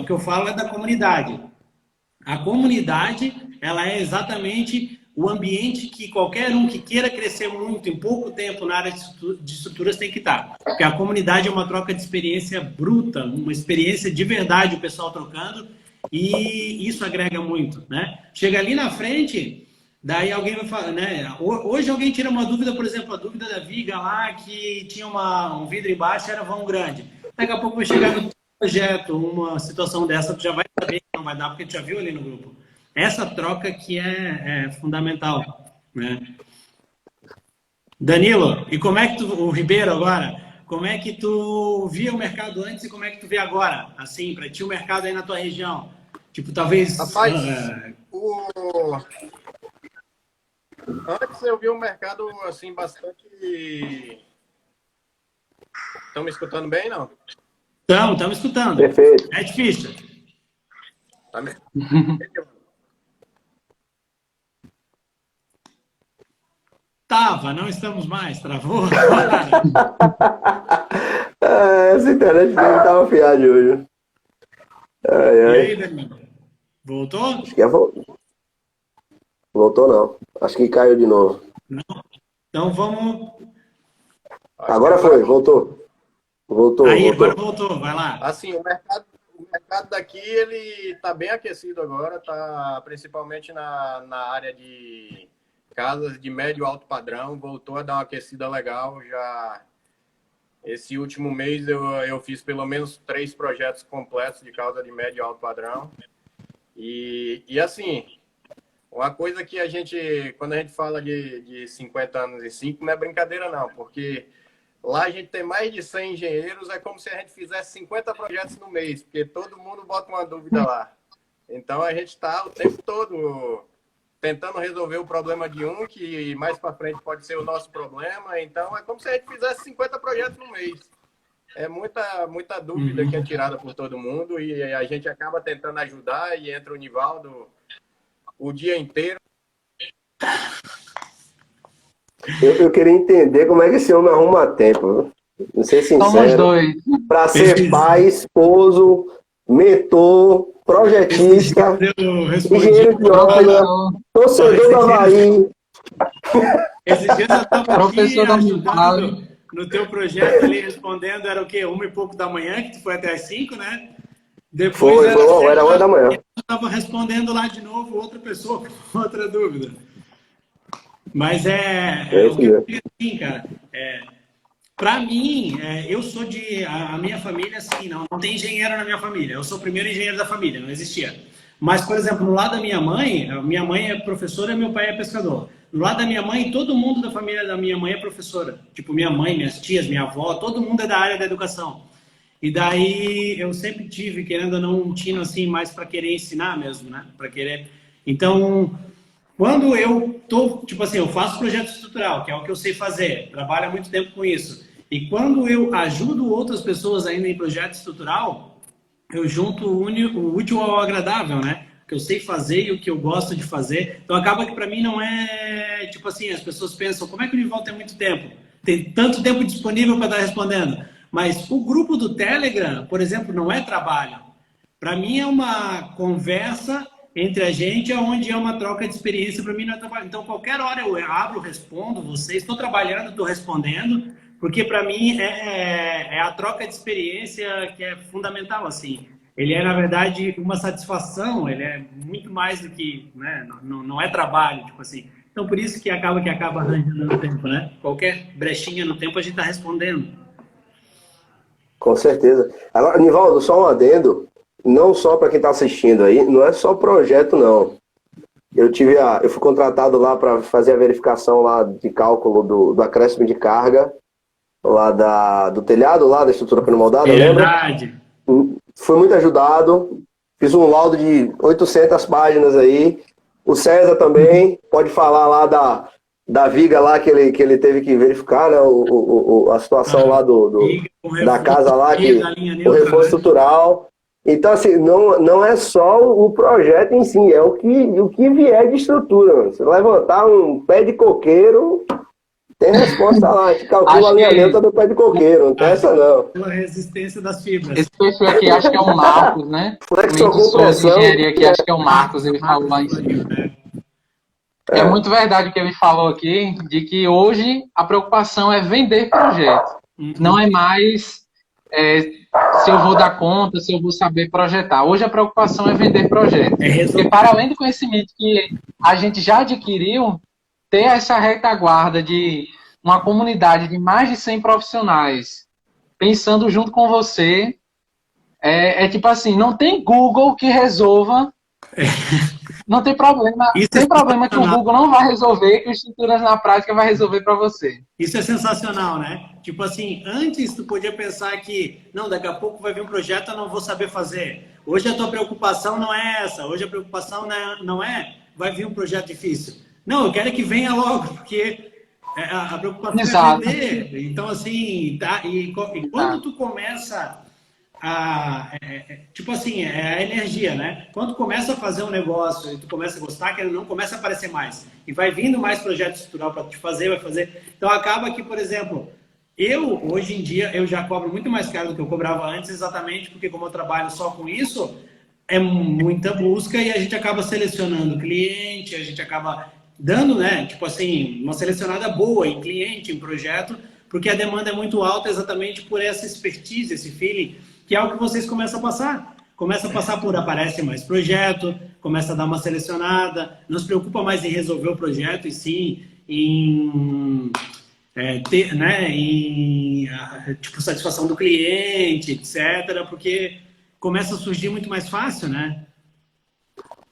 O que eu falo é da comunidade. A comunidade, ela é exatamente o ambiente que qualquer um que queira crescer muito em pouco tempo na área de estruturas tem que estar. Porque a comunidade é uma troca de experiência bruta, uma experiência de verdade, o pessoal trocando, e isso agrega muito, né? Chega ali na frente, daí alguém vai falar, né? Hoje alguém tira uma dúvida, por exemplo, a dúvida da viga lá, que tinha um vidro embaixo, era vão grande. Daqui a pouco vai chegar no projeto, uma situação dessa, tu já vai saber que não vai dar, porque tu já viu ali no grupo. Essa troca que é fundamental, né? Danilo, e como é que o Ribeiro agora, como é que tu via o mercado antes e como é que tu vê agora? Assim, para ti o mercado aí na tua região? Tipo, talvez... Rapaz, antes eu vi um mercado, assim, bastante... Estão me escutando bem, não? Estamos escutando. Perfeito. É difícil. Tá me... Tava, não estamos mais, travou. Essa internet dele tava fiada hoje. Ai, E ai. aí, Danilo? Voltou? Acho que voltou não. Acho que caiu de novo. Não. Então vamos... Agora foi, voltou. Voltou, Aí, voltou. agora voltou, vai lá. Assim, o mercado daqui, ele tá bem aquecido agora, tá principalmente na área de casas de médio e alto padrão, voltou a dar uma aquecida legal. Já esse último mês eu fiz pelo menos 3 projetos completos de casa de médio e alto padrão. E assim, uma coisa que quando a gente fala de 50 anos e 5, não é brincadeira não, porque lá a gente tem mais de 100 engenheiros, é como se a gente fizesse 50 projetos no mês, porque todo mundo bota uma dúvida lá. Então a gente está o tempo todo tentando resolver o problema de um, que mais para frente pode ser o nosso problema. Então é como se a gente fizesse 50 projetos no mês. É muita dúvida que é tirada por todo mundo e a gente acaba tentando ajudar e entra o Nivaldo o dia inteiro. Eu queria entender como é que esse homem arruma tempo. Não ser Somos sincero. dois. Para ser pai, esposo, mentor, projetista, Eu respondi. engenheiro de obra, torcedor do Havaí. Esses dias eu estava aqui Professor da ajudando Univale. no teu projeto ali, respondendo, era o quê? 1 e pouco da manhã, que tu foi até as 5, né? Depois Foi, era era 1 da manhã. eu estava respondendo lá de novo outra pessoa com outra dúvida. Mas É o isso que eu mesmo. digo assim, cara. Para mim, eu sou de. A minha família, assim, não tem engenheiro na minha família. Eu sou o primeiro engenheiro da família, não existia. Mas, por exemplo, no lado da minha mãe é professora e meu pai é pescador. No lado da minha mãe, todo mundo da família da minha mãe é professora. Tipo, minha mãe, minhas tias, minha avó, todo mundo é da área da educação. E daí eu sempre tive, querendo ou não, um tino assim, mais para querer ensinar mesmo, né? Para querer. Então, quando eu tô, tipo assim, eu faço projeto estrutural, que é o que eu sei fazer, trabalho há muito tempo com isso. E quando eu ajudo outras pessoas ainda em projeto estrutural, eu junto o útil ao agradável, né? O que eu sei fazer e o que eu gosto de fazer. Então acaba que para mim não é, tipo assim, as pessoas pensam, como é que o Nival tem muito tempo? Tem tanto tempo disponível para estar respondendo. Mas o grupo do Telegram, por exemplo, não é trabalho. Para mim é uma conversa entre a gente, onde é uma troca de experiência. Para mim não é trabalho. Então, qualquer hora eu abro, respondo vocês. Estou trabalhando, estou respondendo, porque para mim é a troca de experiência que é fundamental. Assim, ele é na verdade uma satisfação. Ele é muito mais do que, né? Não é trabalho, tipo assim. Então, por isso que acaba arranjando no tempo, né? Qualquer brechinha no tempo a gente está respondendo. Com certeza. Agora, Nivaldo, só um adendo, não só para quem está assistindo aí, não é só projeto, não. Eu fui contratado lá para fazer a verificação lá de cálculo do acréscimo de carga, lá do telhado, lá da estrutura pneumoldada, lembra? Verdade. Fui muito ajudado, fiz um laudo de 800 páginas aí. O César também pode falar lá da viga lá que ele teve que verificar, né? A situação lá da casa lá, o reforço estrutural. Então, assim, não é só o projeto em si, é o que vier de estrutura. Mano. Se levantar um pé de coqueiro, tem resposta lá. A gente calcula o alinhamento do pé de coqueiro, não tem essa não. Pela resistência das fibras. Esse perfil aqui acho que é o Marcos, né? Flexão O Souza compressão. Engenharia aqui, acho que é o Marcos, ele falou lá em cima. É muito verdade o que ele falou aqui, de que hoje a preocupação é vender projeto. Não é mais se eu vou dar conta, se eu vou saber projetar. Hoje a preocupação é vender projeto. Porque para além do conhecimento que a gente já adquiriu, ter essa retaguarda de uma comunidade de mais de 100 profissionais pensando junto com você, tipo assim, não tem Google que resolva. Não tem problema. Tem problema que o Google não vai resolver, que o Estruturas na Prática vai resolver para você. Isso é sensacional, né? Tipo assim, antes tu podia pensar que, não, daqui a pouco vai vir um projeto, eu não vou saber fazer. Hoje a tua preocupação não é essa. Hoje a preocupação não é vai vir um projeto difícil. Não, eu quero que venha logo, porque a preocupação Exato. é vender. Então, assim, tá? E quando tu começa tipo assim, é a energia, né? Quando tu começa a fazer um negócio e tu começa a gostar, que ele não começa a aparecer mais. E vai vindo mais projeto estrutural para te fazer, vai fazer. Então acaba que, por exemplo, hoje em dia, eu já cobro muito mais caro do que eu cobrava antes, exatamente porque como eu trabalho só com isso, é muita busca e a gente acaba selecionando cliente, a gente acaba dando, né? Tipo assim, uma selecionada boa em cliente, em projeto, porque a demanda é muito alta exatamente por essa expertise, esse feeling, que é o que vocês começam a passar. Começa a passar por aparece mais projeto, começa a dar uma selecionada, não se preocupa mais em resolver o projeto, e sim em ter, né, tipo, satisfação do cliente, etc., porque começa a surgir muito mais fácil, né?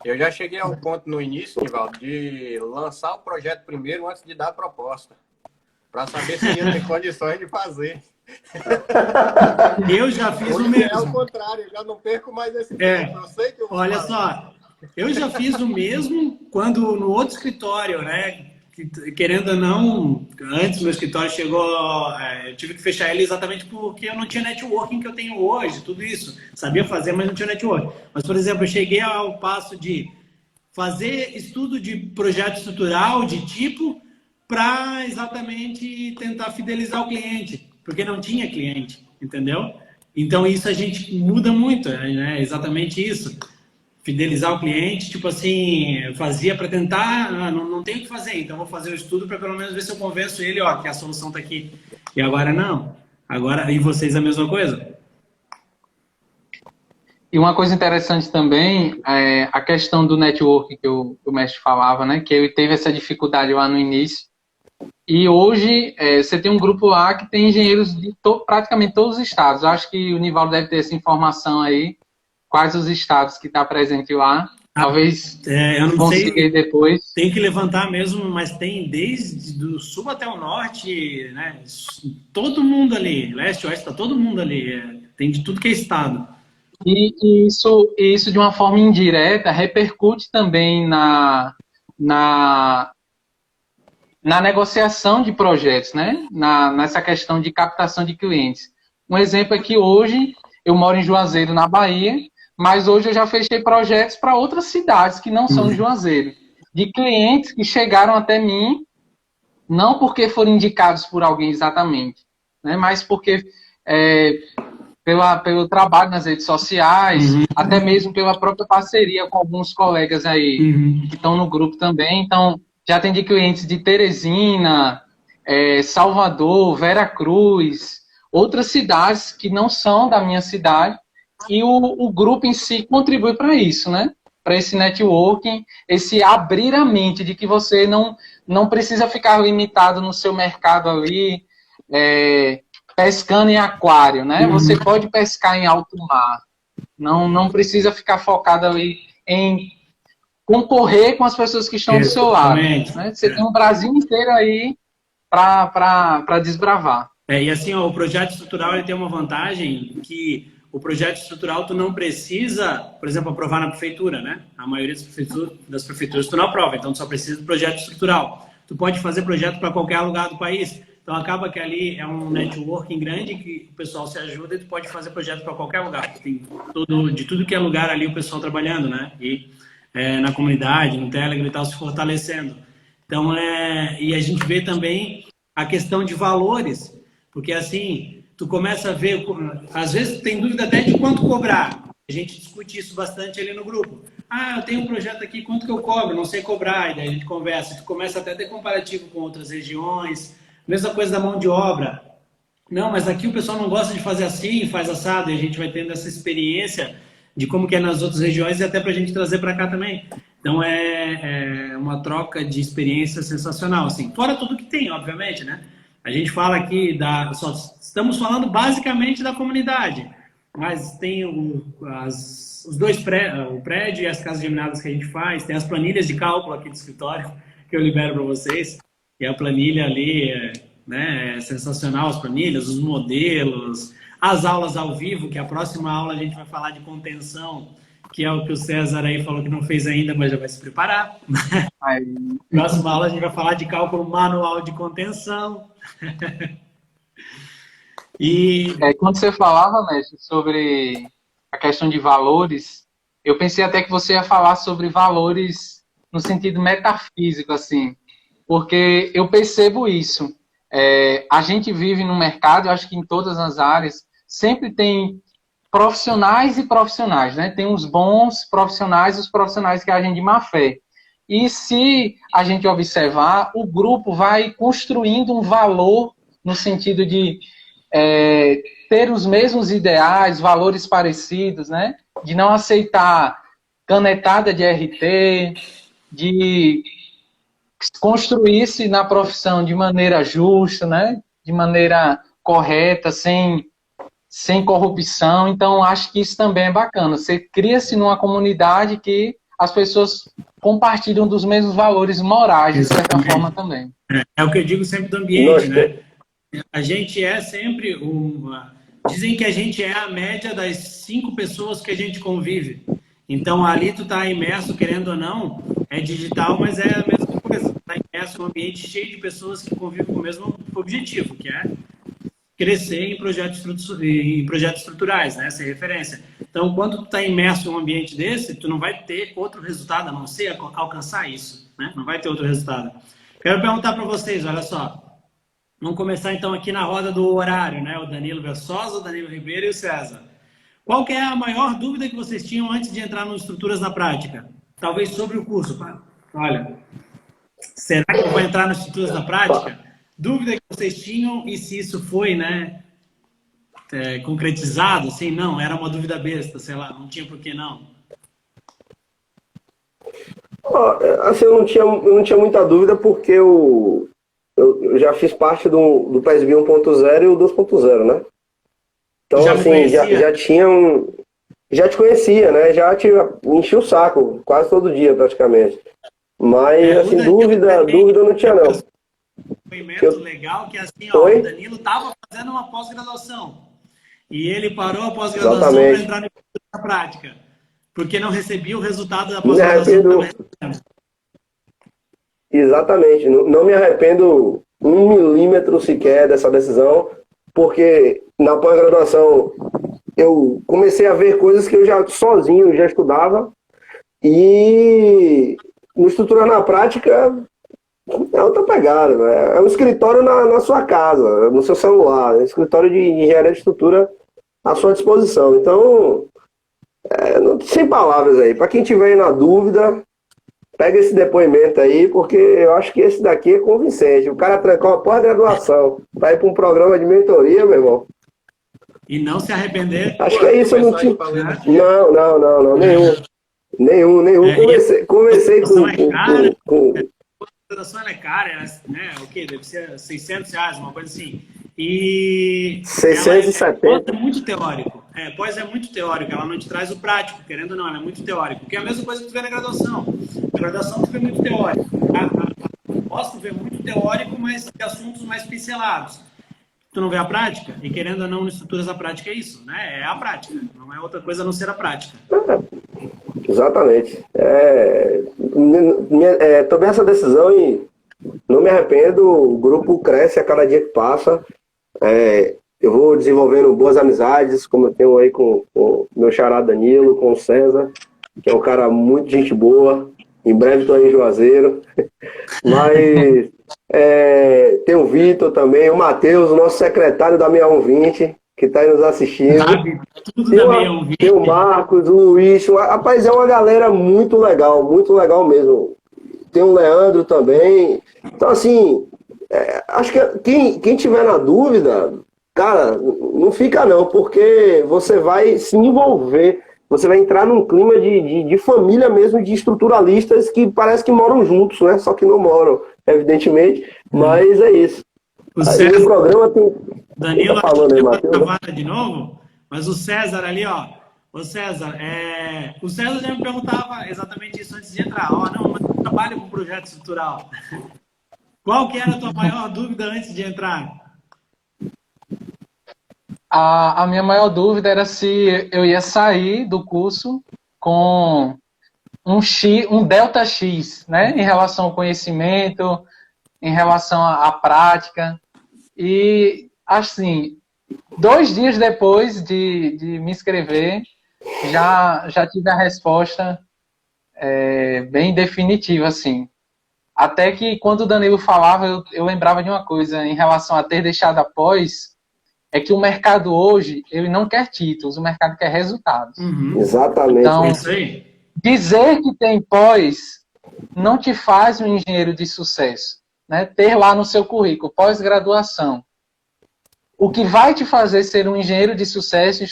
Eu já cheguei ao ponto no início, Nivaldo, de lançar o projeto primeiro antes de dar a proposta, para saber se ia ter condições de fazer. Eu já fiz Hoje o mesmo. É o contrário, eu já não perco mais esse tempo. Eu sei que eu vou Olha fazer. só, eu já fiz o mesmo quando no outro escritório, né? Querendo ou não, antes meu escritório chegou, eu tive que fechar ele exatamente porque eu não tinha networking que eu tenho hoje, tudo isso. Sabia fazer, mas não tinha networking. Mas, por exemplo, eu cheguei ao passo de fazer estudo de projeto estrutural, de tipo, para exatamente tentar fidelizar o cliente, porque não tinha cliente, entendeu? Então isso a gente muda muito, né? Exatamente isso. Fidelizar o cliente, tipo assim, fazia para tentar, não tem o que fazer, então vou fazer o estudo para pelo menos ver se eu convenço ele, ó, que a solução está aqui. E agora não. Agora, e vocês a mesma coisa? E uma coisa interessante também é a questão do network que o mestre falava, né? Que ele teve essa dificuldade lá no início. E hoje você tem um grupo lá que tem engenheiros de praticamente todos os estados. Eu acho que o Nivaldo deve ter essa informação aí, quais os estados que está presente lá. Talvez eu não consiga sei, depois. tem que levantar mesmo, mas tem desde do sul até o norte, né? Todo mundo ali, leste, oeste, tá todo mundo ali. Tem de tudo que é estado. E isso de uma forma indireta repercute também na negociação de projetos, né? Nessa questão de captação de clientes. Um exemplo é que hoje eu moro em Juazeiro, na Bahia, mas hoje eu já fechei projetos para outras cidades que não são de Juazeiro, de clientes que chegaram até mim, não porque foram indicados por alguém exatamente, né? Mas porque pelo trabalho nas redes sociais, até mesmo pela própria parceria com alguns colegas aí que estão no grupo também. Então, já atendi clientes de Teresina, Salvador, Veracruz, outras cidades que não são da minha cidade, e o grupo em si contribui para isso, né? Para esse networking, esse abrir a mente de que você não precisa ficar limitado no seu mercado ali, pescando em aquário, né? Você pode pescar em alto mar. Não precisa ficar focado ali em concorrer com as pessoas que estão do seu lado. Né? Você tem um Brasil inteiro aí para desbravar. E assim, ó, o projeto estrutural ele tem uma vantagem que o projeto estrutural tu não precisa, por exemplo, aprovar na prefeitura, né? A maioria das prefeituras tu não aprova, então tu só precisa do projeto estrutural. Tu pode fazer projeto para qualquer lugar do país. Então acaba que ali é um networking grande que o pessoal se ajuda e tu pode fazer projeto para qualquer lugar. Tem de tudo que é lugar ali o pessoal trabalhando, né? E na comunidade, no Telegram e tal, se fortalecendo. Então, e a gente vê também a questão de valores, porque assim, tu começa a ver, às vezes tu tem dúvida até de quanto cobrar. A gente discute isso bastante ali no grupo. Eu tenho um projeto aqui, quanto que eu cobro? Não sei cobrar. E daí a gente conversa. Tu começa até a ter comparativo com outras regiões. Mesma coisa da mão de obra. Não, mas aqui o pessoal não gosta de fazer assim, faz assado. E a gente vai tendo essa experiência de como que é nas outras regiões e até para a gente trazer para cá também. Então é uma troca de experiência sensacional, assim. Fora tudo que tem, obviamente, né? A gente fala aqui estamos falando basicamente da comunidade, mas tem os dois o prédio e as casas geminadas que a gente faz, tem as planilhas de cálculo aqui do escritório que eu libero para vocês, e a planilha ali é sensacional, as planilhas, os modelos, as aulas ao vivo, que a próxima aula a gente vai falar de contenção, que é o que o César aí falou que não fez ainda, mas já vai se preparar. Próxima aula a gente vai falar de cálculo manual de contenção. Quando você falava, mestre, sobre a questão de valores, eu pensei até que você ia falar sobre valores no sentido metafísico, assim, porque eu percebo isso. A gente vive no mercado, eu acho que em todas as áreas, sempre tem profissionais e profissionais, né? Tem os bons profissionais e os profissionais que agem de má fé. E se a gente observar, o grupo vai construindo um valor no sentido de ter os mesmos ideais, valores parecidos, né? De não aceitar canetada de RT, de construir-se na profissão de maneira justa, né? De maneira correta, sem corrupção. Então, acho que isso também é bacana. Você cria-se numa comunidade que as pessoas compartilham dos mesmos valores morais, de certa forma, também. É o que eu digo sempre do ambiente, né? A gente é sempre Dizem que a gente é a média das 5 pessoas que a gente convive. Então, ali tu tá imerso, querendo ou não, é digital, mas é a mesma coisa. Tu tá imerso em um ambiente cheio de pessoas que convivem com o mesmo objetivo, que é crescer em projetos estruturais, né? Ser referência. Então, quando tu está imerso em um ambiente desse, tu não vai ter outro resultado, a não ser alcançar isso, né? Não vai ter outro resultado. Quero perguntar para vocês, olha só. Vamos começar, então, aqui na roda do horário, né? O Danilo Versosa, o Danilo Ribeiro e o César. Qual que é a maior dúvida que vocês tinham antes de entrar nos Estruturas na Prática? Talvez sobre o curso. Olha, será que eu vou entrar nas Estruturas na Prática? Dúvida que vocês tinham e se isso foi, né, concretizado, assim, não, era uma dúvida besta, sei lá, não tinha por que não. Assim, eu não tinha muita dúvida porque eu já fiz parte do PSB 1.0 e o 2.0, né? Então, Já me assim, conhecia? já tinha já te conhecia, né? Me enchia o saco quase todo dia, praticamente. Mas, O assim, Danilo também, dúvida não tinha, não. depoimento legal que assim, ó, o Oi? Danilo estava fazendo uma pós-graduação e ele parou a pós-graduação para Exatamente. entrar na prática, porque não recebia o resultado da Não me pós-graduação que estava arrependo, recebendo. exatamente, não me arrependo 1 milímetro sequer dessa decisão, porque na pós-graduação eu comecei a ver coisas que eu já sozinho já estudava e no Estrutura na Prática é outra pegada, né? É um escritório na sua casa, no seu celular, é um escritório de engenharia de estrutura à sua disposição. Então, sem palavras aí. Para quem tiver aí na dúvida, pega esse depoimento aí, porque eu acho que esse daqui é convincente. O cara trancou a pós-graduação para ir para um programa de mentoria, meu irmão. E não se arrepender. Acho que é isso, eu não tinha. Falando Não, nenhum. É, e a Conversei graduação é cara, com. a graduação é cara, né? O quê? Deve ser R$ 600, uma coisa assim. E ela pós 670. é muito teórico. Pós é muito teórico, ela não te traz o prático, querendo ou não, ela é muito teórico. Que é a mesma coisa que tu vê na graduação. Na graduação tu vê muito teórico. A pós tu vê muito teórico, mas de assuntos mais pincelados. Tu não vê a prática, e querendo ou não, no Estruturas a prática é isso, né? É a prática, não é outra coisa a não ser a prática. Exatamente. Tomei essa decisão e não me arrependo. O grupo cresce a cada dia que passa. Eu vou desenvolvendo boas amizades, como eu tenho aí com o meu xará Danilo, com o César, que é um cara muito gente boa. Em breve estou em Juazeiro. Mas tem o Vitor também, o Matheus, o nosso secretário da 6120, que está aí nos assistindo. Sabe? Tudo da meia ouvinte. Tem o Marcos, o Luiz. Rapaz, é uma galera muito legal mesmo. Tem o Leandro também. Então, assim, acho que quem tiver na dúvida, cara, não fica não, porque você vai se envolver, você vai entrar num clima de família mesmo, de estruturalistas que parece que moram juntos, né? Só que não moram, evidentemente, mas é isso. O Aí César, no programa tem... Danilo, Tá falando aí, deu uma Matheus? travada de novo, mas o César ali, ó. O César já me perguntava exatamente isso antes de entrar. Não, mas eu trabalho com projeto estrutural. Qual que era a tua maior dúvida antes de entrar? A minha maior dúvida era se eu ia sair do curso com um delta X, né, em relação ao conhecimento, em relação à prática. E, assim, 2 dias depois de me inscrever, já tive a resposta bem definitiva, assim. Até que, quando o Danilo falava, eu lembrava de uma coisa em relação a ter deixado a pós, é que o mercado hoje, ele não quer títulos, o mercado quer resultados. Exatamente. Então, É isso aí. dizer que tem pós não te faz um engenheiro de sucesso, né? Ter lá no seu currículo, pós-graduação. O que vai te fazer ser um engenheiro de sucesso,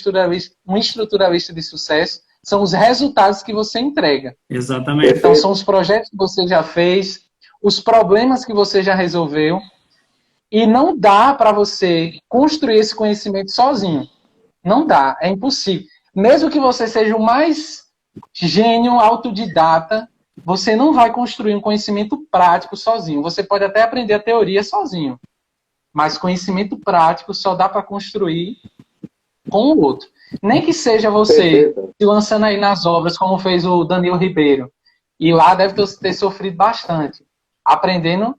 um estruturalista de sucesso, são os resultados que você entrega. Exatamente. Então, são os projetos que você já fez, os problemas que você já resolveu, e não dá para você construir esse conhecimento sozinho. Não dá, é impossível. Mesmo que você seja o mais gênio autodidata, você não vai construir um conhecimento prático sozinho. Você pode até aprender a teoria sozinho, mas conhecimento prático só dá para construir com o outro. Nem que seja você se lançando aí nas obras, como fez o Danilo Ribeiro, e lá deve ter sofrido bastante, aprendendo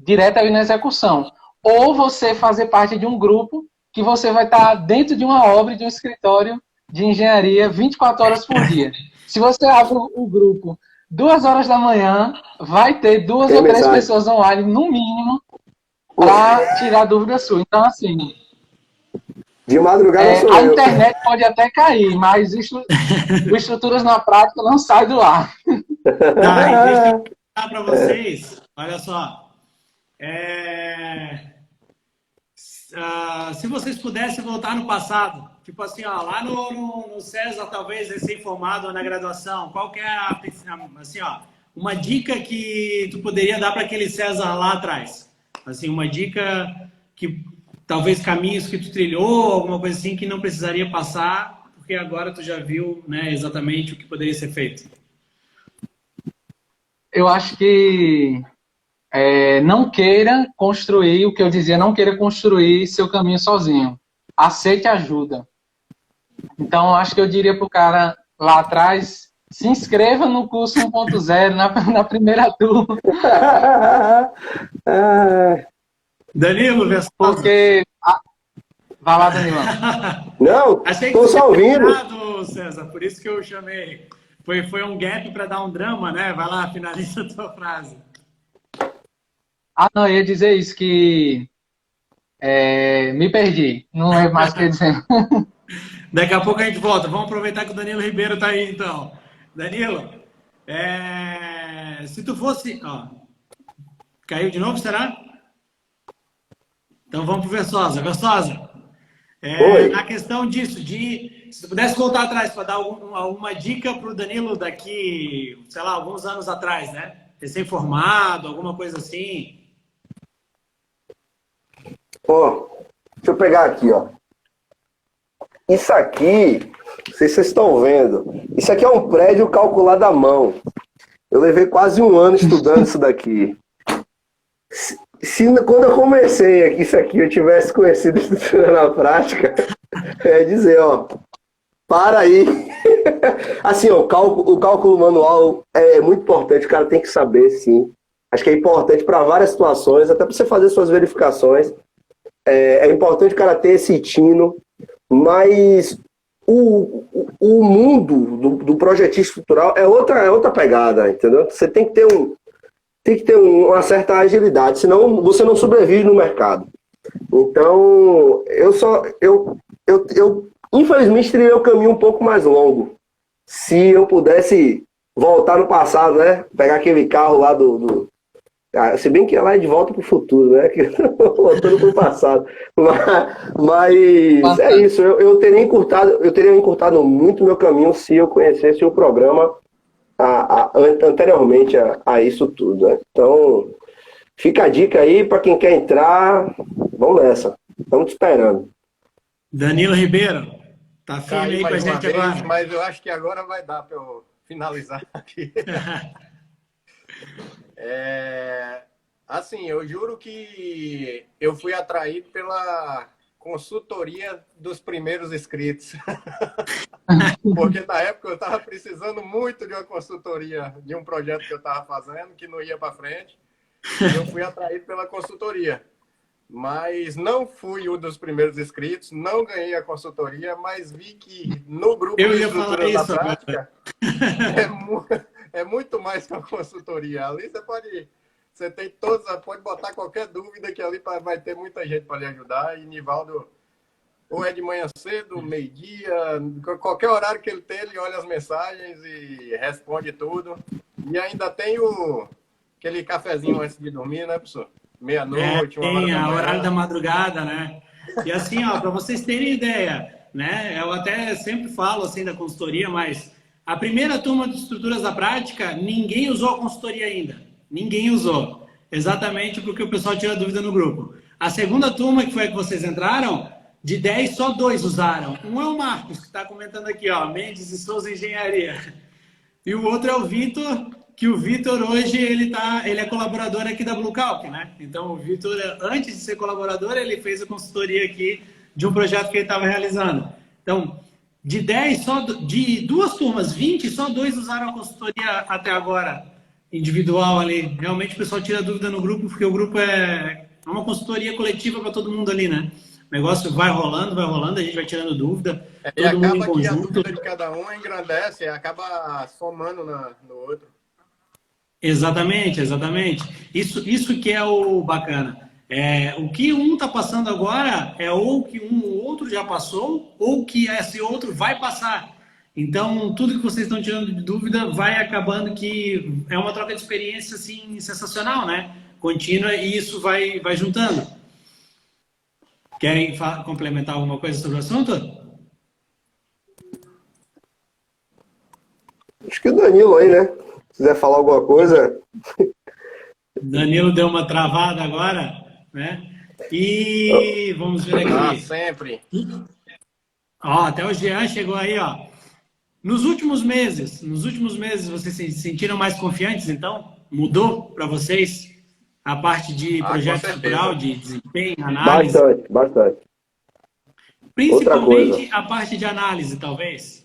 direto ali na execução. Ou você fazer parte de um grupo que você vai estar dentro de uma obra, de um escritório de engenharia 24 horas por dia. Se você abre o grupo 2 horas da manhã, vai ter 2 ou 3 pessoas online, no mínimo, para tirar dúvida sua. Então, assim, de madrugada sou a eu. internet pode até cair, mas o Estruturas na Prática não sai do ar. Tá, e deixa eu contar para vocês, olha só. se vocês pudessem voltar no passado, tipo assim, ó, lá no César, talvez recém-formado na graduação, qual que é assim, ó, uma dica que tu poderia dar para aquele César lá atrás? Assim, uma dica que talvez caminhos que tu trilhou, alguma coisa assim que não precisaria passar, porque agora tu já viu, né, exatamente o que poderia ser feito. Eu acho que não queira construir, o que eu dizia, não queira construir seu caminho sozinho. Aceite ajuda. Então, eu acho que eu diria para o cara lá atrás, se inscreva no curso 1.0, na primeira turma. Danilo, Versosa. Porque... Vai lá, Danilão. Não, Achei que tô você só tinha ouvindo. terminado, César, por isso que eu chamei. Foi um gap para dar um drama, né? Vai lá, finaliza a tua frase. Não, eu ia dizer isso, que me perdi. Não lembro mais o que eu ia dizer. Daqui a pouco a gente volta. Vamos aproveitar que o Danilo Ribeiro está aí, então. Danilo, se tu fosse... Ó, caiu de novo, será? Então vamos para o Versosa. Versosa, na questão disso, se tu pudesse voltar atrás para dar alguma dica para o Danilo daqui, sei lá, alguns anos atrás, né? Recém-formado, alguma coisa assim. Ó, deixa eu pegar aqui, ó. Isso aqui, não sei se vocês estão vendo, isso aqui é um prédio calculado à mão. Eu levei quase um ano estudando isso daqui. Quando eu comecei aqui, isso aqui, eu tivesse conhecido estrutura na prática, é dizer, ó, para aí. Assim, ó, o cálculo manual é muito importante, o cara tem que saber, sim. Acho que é importante para várias situações, até para você fazer suas verificações. É importante o cara ter esse tino, mas o mundo do projetista estrutural é outra pegada, entendeu? Você tem que ter uma certa agilidade, senão você não sobrevive no mercado. Então, eu infelizmente teria o caminho um pouco mais longo. Se eu pudesse voltar no passado, né? Pegar aquele carro lá se bem que ela é de volta para o futuro, né? Voltando para o passado. Mas é isso. Eu teria encurtado muito meu caminho se eu conhecesse o programa anteriormente a isso tudo. Né? Então, fica a dica aí para quem quer entrar. Vamos nessa. Estamos te esperando. Danilo Ribeiro, tá firme aí com a gente agora. Mas eu acho que agora vai dar para eu finalizar aqui. Assim, eu juro que eu fui atraído pela consultoria dos primeiros inscritos. Porque na época eu estava precisando muito de uma consultoria, de um projeto que eu estava fazendo, que não ia para frente. E eu fui atraído pela consultoria. Mas não fui um dos primeiros inscritos, não ganhei a consultoria, mas vi que no grupo de estrutura da prática é muito mais que uma consultoria. Ali você tem todos, pode botar qualquer dúvida que ali vai ter muita gente para lhe ajudar. E Nivaldo, ou é de manhã cedo, meio-dia, qualquer horário que ele tem, ele olha as mensagens e responde tudo. E ainda tem aquele cafezinho antes de dormir, né, professor? Meia-noite, uma hora da manhã. Horário da madrugada, né? E assim, ó, para vocês terem ideia, né? Eu até sempre falo assim da consultoria, mas a primeira turma de estruturas da prática, ninguém usou a consultoria ainda. Ninguém usou. Exatamente porque o pessoal tira dúvida no grupo. A segunda turma, que foi a que vocês entraram, de 10, só 2 usaram. Um é o Marcos, que está comentando aqui, ó, Mendes e Souza Engenharia. E o outro é o Vitor, que o Vitor hoje ele é colaborador aqui da Blue Calc, né? Então o Vitor, antes de ser colaborador, ele fez a consultoria aqui de um projeto que ele estava realizando. Então, de 10, de 2 turmas, 20, só 2 usaram a consultoria até agora, individual ali. Realmente o pessoal tira dúvida no grupo, porque o grupo é uma consultoria coletiva para todo mundo ali, né? O negócio vai rolando, a gente vai tirando dúvida, todo mundo em conjunto. Que a dúvida de cada um engrandece, acaba somando no outro. Exatamente. Isso que é o bacana. O que um está passando agora é ou que o outro já passou, ou que esse outro vai passar. Então, tudo que vocês estão tirando de dúvida vai acabando que é uma troca de experiência assim, sensacional, né? Contínua, e isso vai juntando. Querem complementar alguma coisa sobre o assunto? Acho que o Danilo aí, né? Se quiser falar alguma coisa. Danilo deu uma travada agora, né? E vamos ver Ah, aqui. sempre. Ó, até o Jean chegou aí, ó. Nos últimos meses vocês se sentiram mais confiantes, então? Mudou para vocês a parte de Ah, com projeto estrutural, certeza. de desempenho, análise, Bastante, bastante. Outra coisa. principalmente a parte de análise, talvez?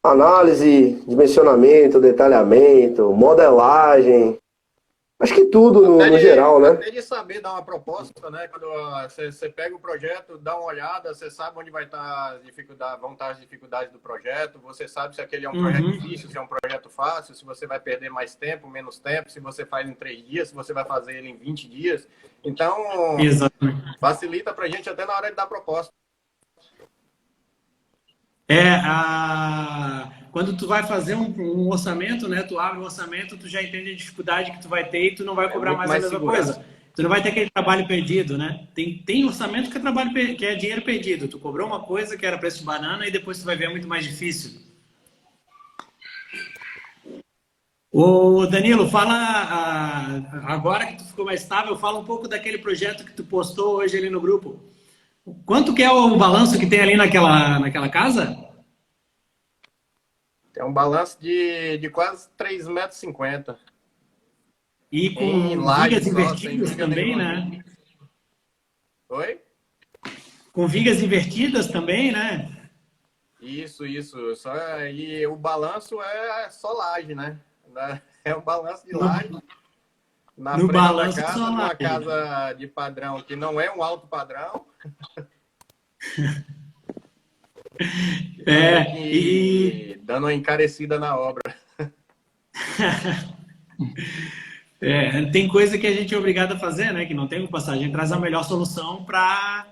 Análise, dimensionamento, detalhamento, modelagem. Acho que tudo no geral, né? Até de saber dar uma proposta, né? Quando você pega o projeto, dá uma olhada, você sabe onde vai estar as dificuldades, vão estar as dificuldades do projeto, você sabe se aquele é um projeto difícil, se é um projeto fácil, se você vai perder mais tempo, menos tempo, se você faz em 3 dias, se você vai fazer ele em 20 dias. Então, Exatamente. facilita para a gente até na hora de dar proposta. Quando tu vai fazer um orçamento, né? Tu abre o orçamento, tu já entende a dificuldade que tu vai ter e tu não vai cobrar muito mais a mais mesma segurança. coisa. Tu não vai ter aquele trabalho perdido, né? Tem orçamento que é que é dinheiro perdido. Tu cobrou uma coisa que era preço de banana e depois tu vai ver muito mais difícil. Ô Danilo, fala agora que tu ficou mais estável, fala um pouco daquele projeto que tu postou hoje ali no grupo. Quanto que é o balanço que tem ali naquela casa? Tem um balanço de quase 3,50 m. E com Em laje vigas só, sem invertidas viga também, nenhuma. né? Oi? Com vigas invertidas também, né? Isso. E o balanço é só laje, né? É um balanço de laje. Na No frente balanço da casa, só numa laje. casa de padrão que não é um alto padrão. Dando uma encarecida na obra. Tem coisa que a gente é obrigado a fazer, né? Que não tem como passar. A gente traz a melhor solução para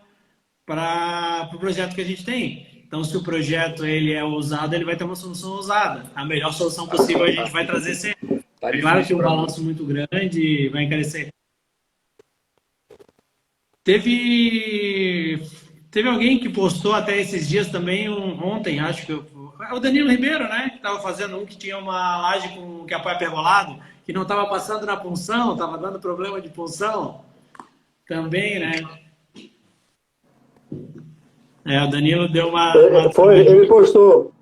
o projeto que a gente tem. Então, se o projeto ele é ousado, ele vai ter uma solução ousada. A melhor solução possível a gente vai trazer sempre. É claro que um balanço muito grande vai encarecer. Teve alguém que postou até esses dias também, ontem, acho que o Danilo Ribeiro, né? Que estava fazendo um que tinha uma laje com que apoia pergolado, que não estava passando na punção, estava dando problema de punção. Também, né? O Danilo deu uma Ele postou,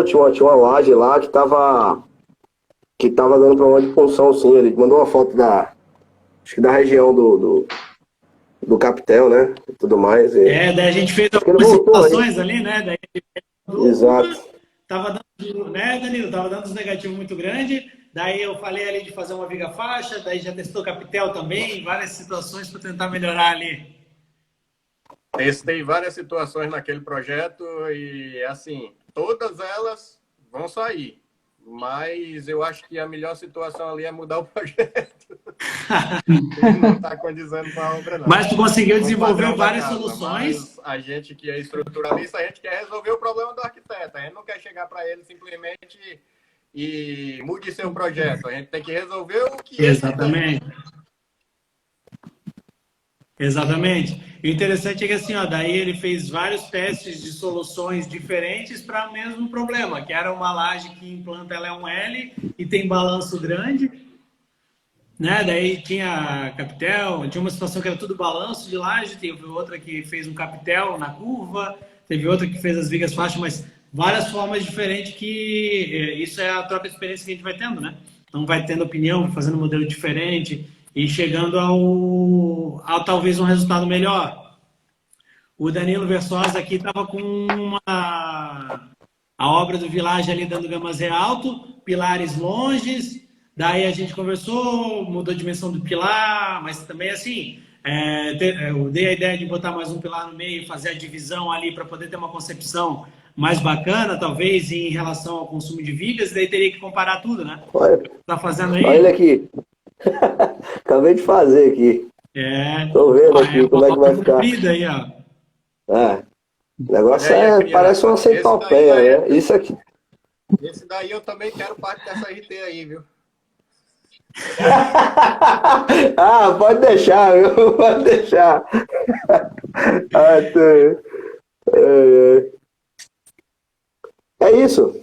tinha uma laje lá que tava dando problema de punção, sim. Ele mandou uma foto acho que da região do Capitel, né? E tudo mais. Daí a gente fez algumas simulações ali, né? Daí exato. Tava dando, né, Danilo? Tava dando uns negativos muito grandes. Daí eu falei ali de fazer uma viga faixa, daí já testou Capitel também, várias situações para tentar melhorar ali. Testei várias situações naquele projeto e, assim, todas elas vão sair. Mas eu acho que a melhor situação ali é mudar o projeto. Ele não está condizendo com a obra, não. Mas tu conseguiu desenvolver várias soluções. Mas a gente que é estruturalista, a gente quer resolver o problema do arquiteto. A gente não quer chegar para ele simplesmente e mude seu projeto. A gente tem que resolver o que Exatamente. Exatamente. O interessante é que assim, daí ele fez vários testes de soluções diferentes para o mesmo problema, que era uma laje que implanta ela é um L e tem balanço grande, né? Daí tinha capitel, tinha uma situação que era tudo balanço de laje, teve outra que fez um capitel na curva, teve outra que fez as vigas faixas, mas várias formas diferentes que isso é a troca de experiência que a gente vai tendo, né? Então vai tendo opinião, fazendo um modelo diferente e chegando ao talvez um resultado melhor. O Danilo Versosa aqui estava com a obra do Village ali dando gamazé alto, pilares longes, daí a gente conversou, mudou a dimensão do pilar, mas também assim, eu dei a ideia de botar mais um pilar no meio, fazer a divisão ali para poder ter uma concepção mais bacana, talvez, em relação ao consumo de vigas, daí teria que comparar tudo, né? Olha, tá fazendo aí? Olha ele aqui. Acabei de fazer aqui. Tô vendo aqui como é que vai ficar. Aí, ó. O negócio parece uma centopeia, né? Isso aqui. Esse daí eu também quero parte dessa RT aí, viu? Ah, pode deixar, viu? Pode deixar. Ah, é isso.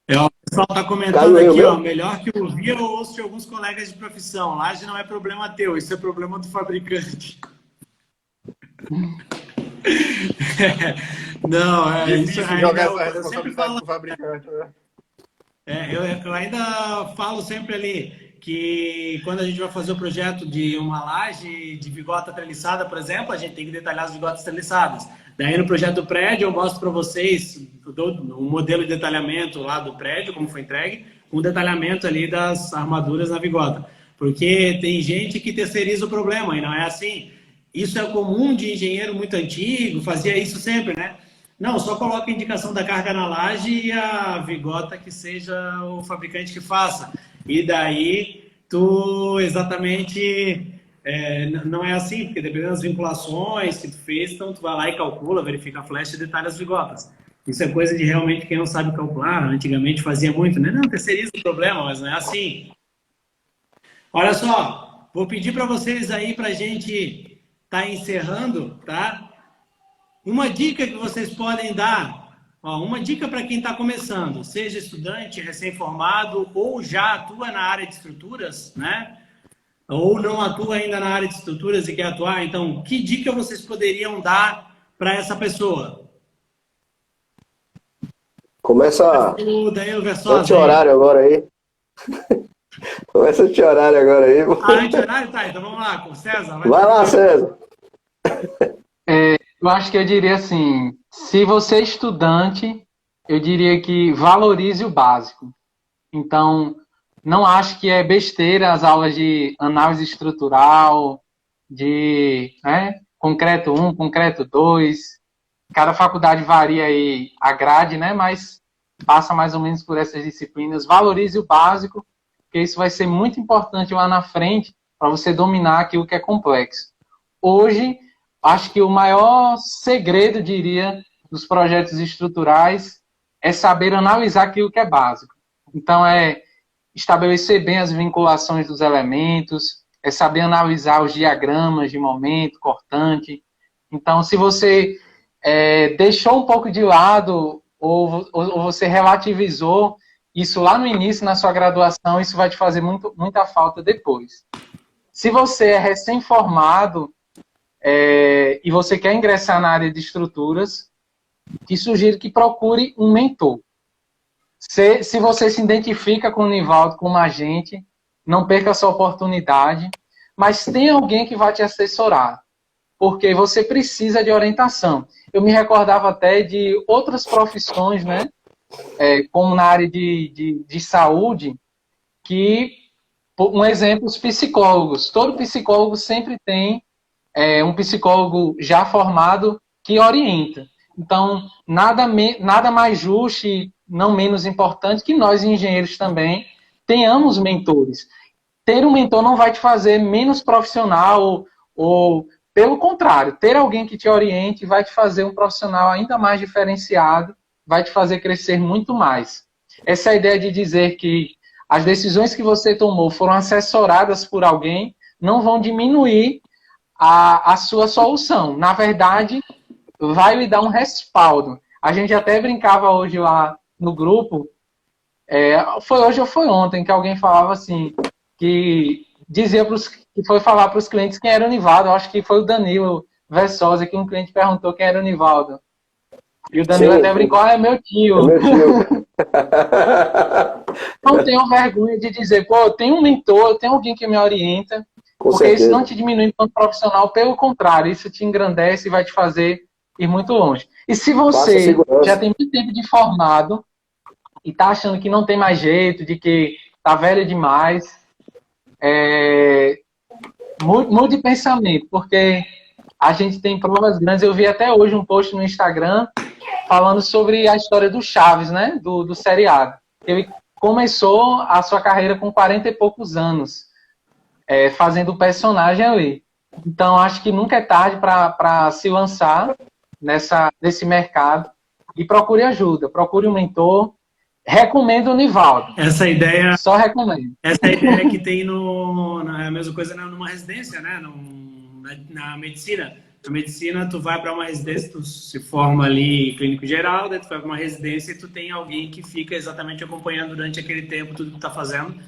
O pessoal está comentando Caiu aí o aqui, ó, meu? melhor que ouvir eu ouço de alguns colegas de profissão. Laje não é problema teu, isso é problema do fabricante. Não, isso Difícil ainda jogar essa eu sempre responsabilidade falo. pro fabricante, né? Eu ainda falo sempre ali que quando a gente vai fazer o projeto de uma laje de vigota treliçada, por exemplo, a gente tem que detalhar as vigotas treliçadas. Daí no projeto do prédio eu mostro para vocês o modelo de detalhamento lá do prédio, como foi entregue, com o detalhamento ali das armaduras na vigota. Porque tem gente que terceiriza o problema e não é assim. Isso é comum de engenheiro muito antigo, fazia isso sempre, né? Não, só coloca a indicação da carga na laje e a vigota que seja o fabricante que faça. E daí, tu exatamente... não é assim, porque dependendo das vinculações que tu fez, então tu vai lá e calcula, verifica a flecha e detalha as vigotas. Isso é coisa de realmente quem não sabe calcular. Antigamente fazia muito, né? Não, terceiriza o problema, mas não é assim. Olha só, vou pedir para vocês aí para a gente estar encerrando, tá? Uma dica que vocês podem dar, ó, uma dica para quem está começando, seja estudante, recém-formado ou já atua na área de estruturas, né? Ou não atua ainda na área de estruturas e quer atuar. Então, que dica vocês poderiam dar para essa pessoa? Começa O Danilo Versosa. anti-horário agora aí. Começa anti-horário agora aí. Anti-horário? Tá, então vamos lá, com o César. Vai lá, César. Eu acho que eu diria assim, se você é estudante, eu diria que valorize o básico. Então, não acho que é besteira as aulas de análise estrutural, de concreto 1, concreto 2. Cada faculdade varia aí a grade, né? Mas passa mais ou menos por essas disciplinas. Valorize o básico, porque isso vai ser muito importante lá na frente para você dominar aquilo que é complexo. Hoje, acho que o maior segredo, diria, dos projetos estruturais é saber analisar aquilo que é básico. Então, é estabelecer bem as vinculações dos elementos, é saber analisar os diagramas de momento, cortante. Então, se você deixou um pouco de lado ou você relativizou isso lá no início, na sua graduação, isso vai te fazer muita falta depois. Se você é recém-formado e você quer ingressar na área de estruturas, te sugiro que procure um mentor. Se você se identifica com o Nivaldo como agente, não perca essa oportunidade, mas tem alguém que vai te assessorar, porque você precisa de orientação. Eu me recordava até de outras profissões, né, como na área de saúde, que, um exemplo, os psicólogos. Todo psicólogo sempre tem um psicólogo já formado que orienta. Então, nada mais justo e não menos importante que nós, engenheiros, também tenhamos mentores. Ter um mentor não vai te fazer menos profissional ou pelo contrário, ter alguém que te oriente vai te fazer um profissional ainda mais diferenciado, vai te fazer crescer muito mais. Essa ideia de dizer que as decisões que você tomou foram assessoradas por alguém não vão diminuir a sua solução. Na verdade, vai lhe dar um respaldo. A gente até brincava hoje lá no grupo, foi hoje ou foi ontem, que alguém falava assim, que dizia que foi falar para os clientes quem era o Nivaldo. Eu acho que foi o Danilo Versosa, que um cliente perguntou quem era o Nivaldo. E o Danilo até brincou, é meu tio. É meu tio. Não tenham vergonha de dizer, pô, eu tenho um mentor, eu tenho alguém que me orienta, Com porque certeza. isso não te diminui enquanto profissional, pelo contrário, isso te engrandece e vai te fazer ir muito longe. E se você já tem muito tempo de formado e está achando que não tem mais jeito, de que está velho demais, mude de pensamento, porque a gente tem provas grandes. Eu vi até hoje um post no Instagram falando sobre a história do Chaves, né? Do seriado. Ele começou a sua carreira com 40 e poucos anos, fazendo o personagem ali. Então, acho que nunca é tarde para se lançar nesse mercado. E procure ajuda, procure um mentor. Recomendo o Nivaldo. Essa ideia, Só recomendo. essa ideia que tem é a mesma coisa numa residência, né? Na medicina. Na medicina, tu vai para uma residência, tu se forma ali clínico geral, daí tu vai para uma residência e tu tem alguém que fica exatamente acompanhando durante aquele tempo tudo que tu tá fazendo,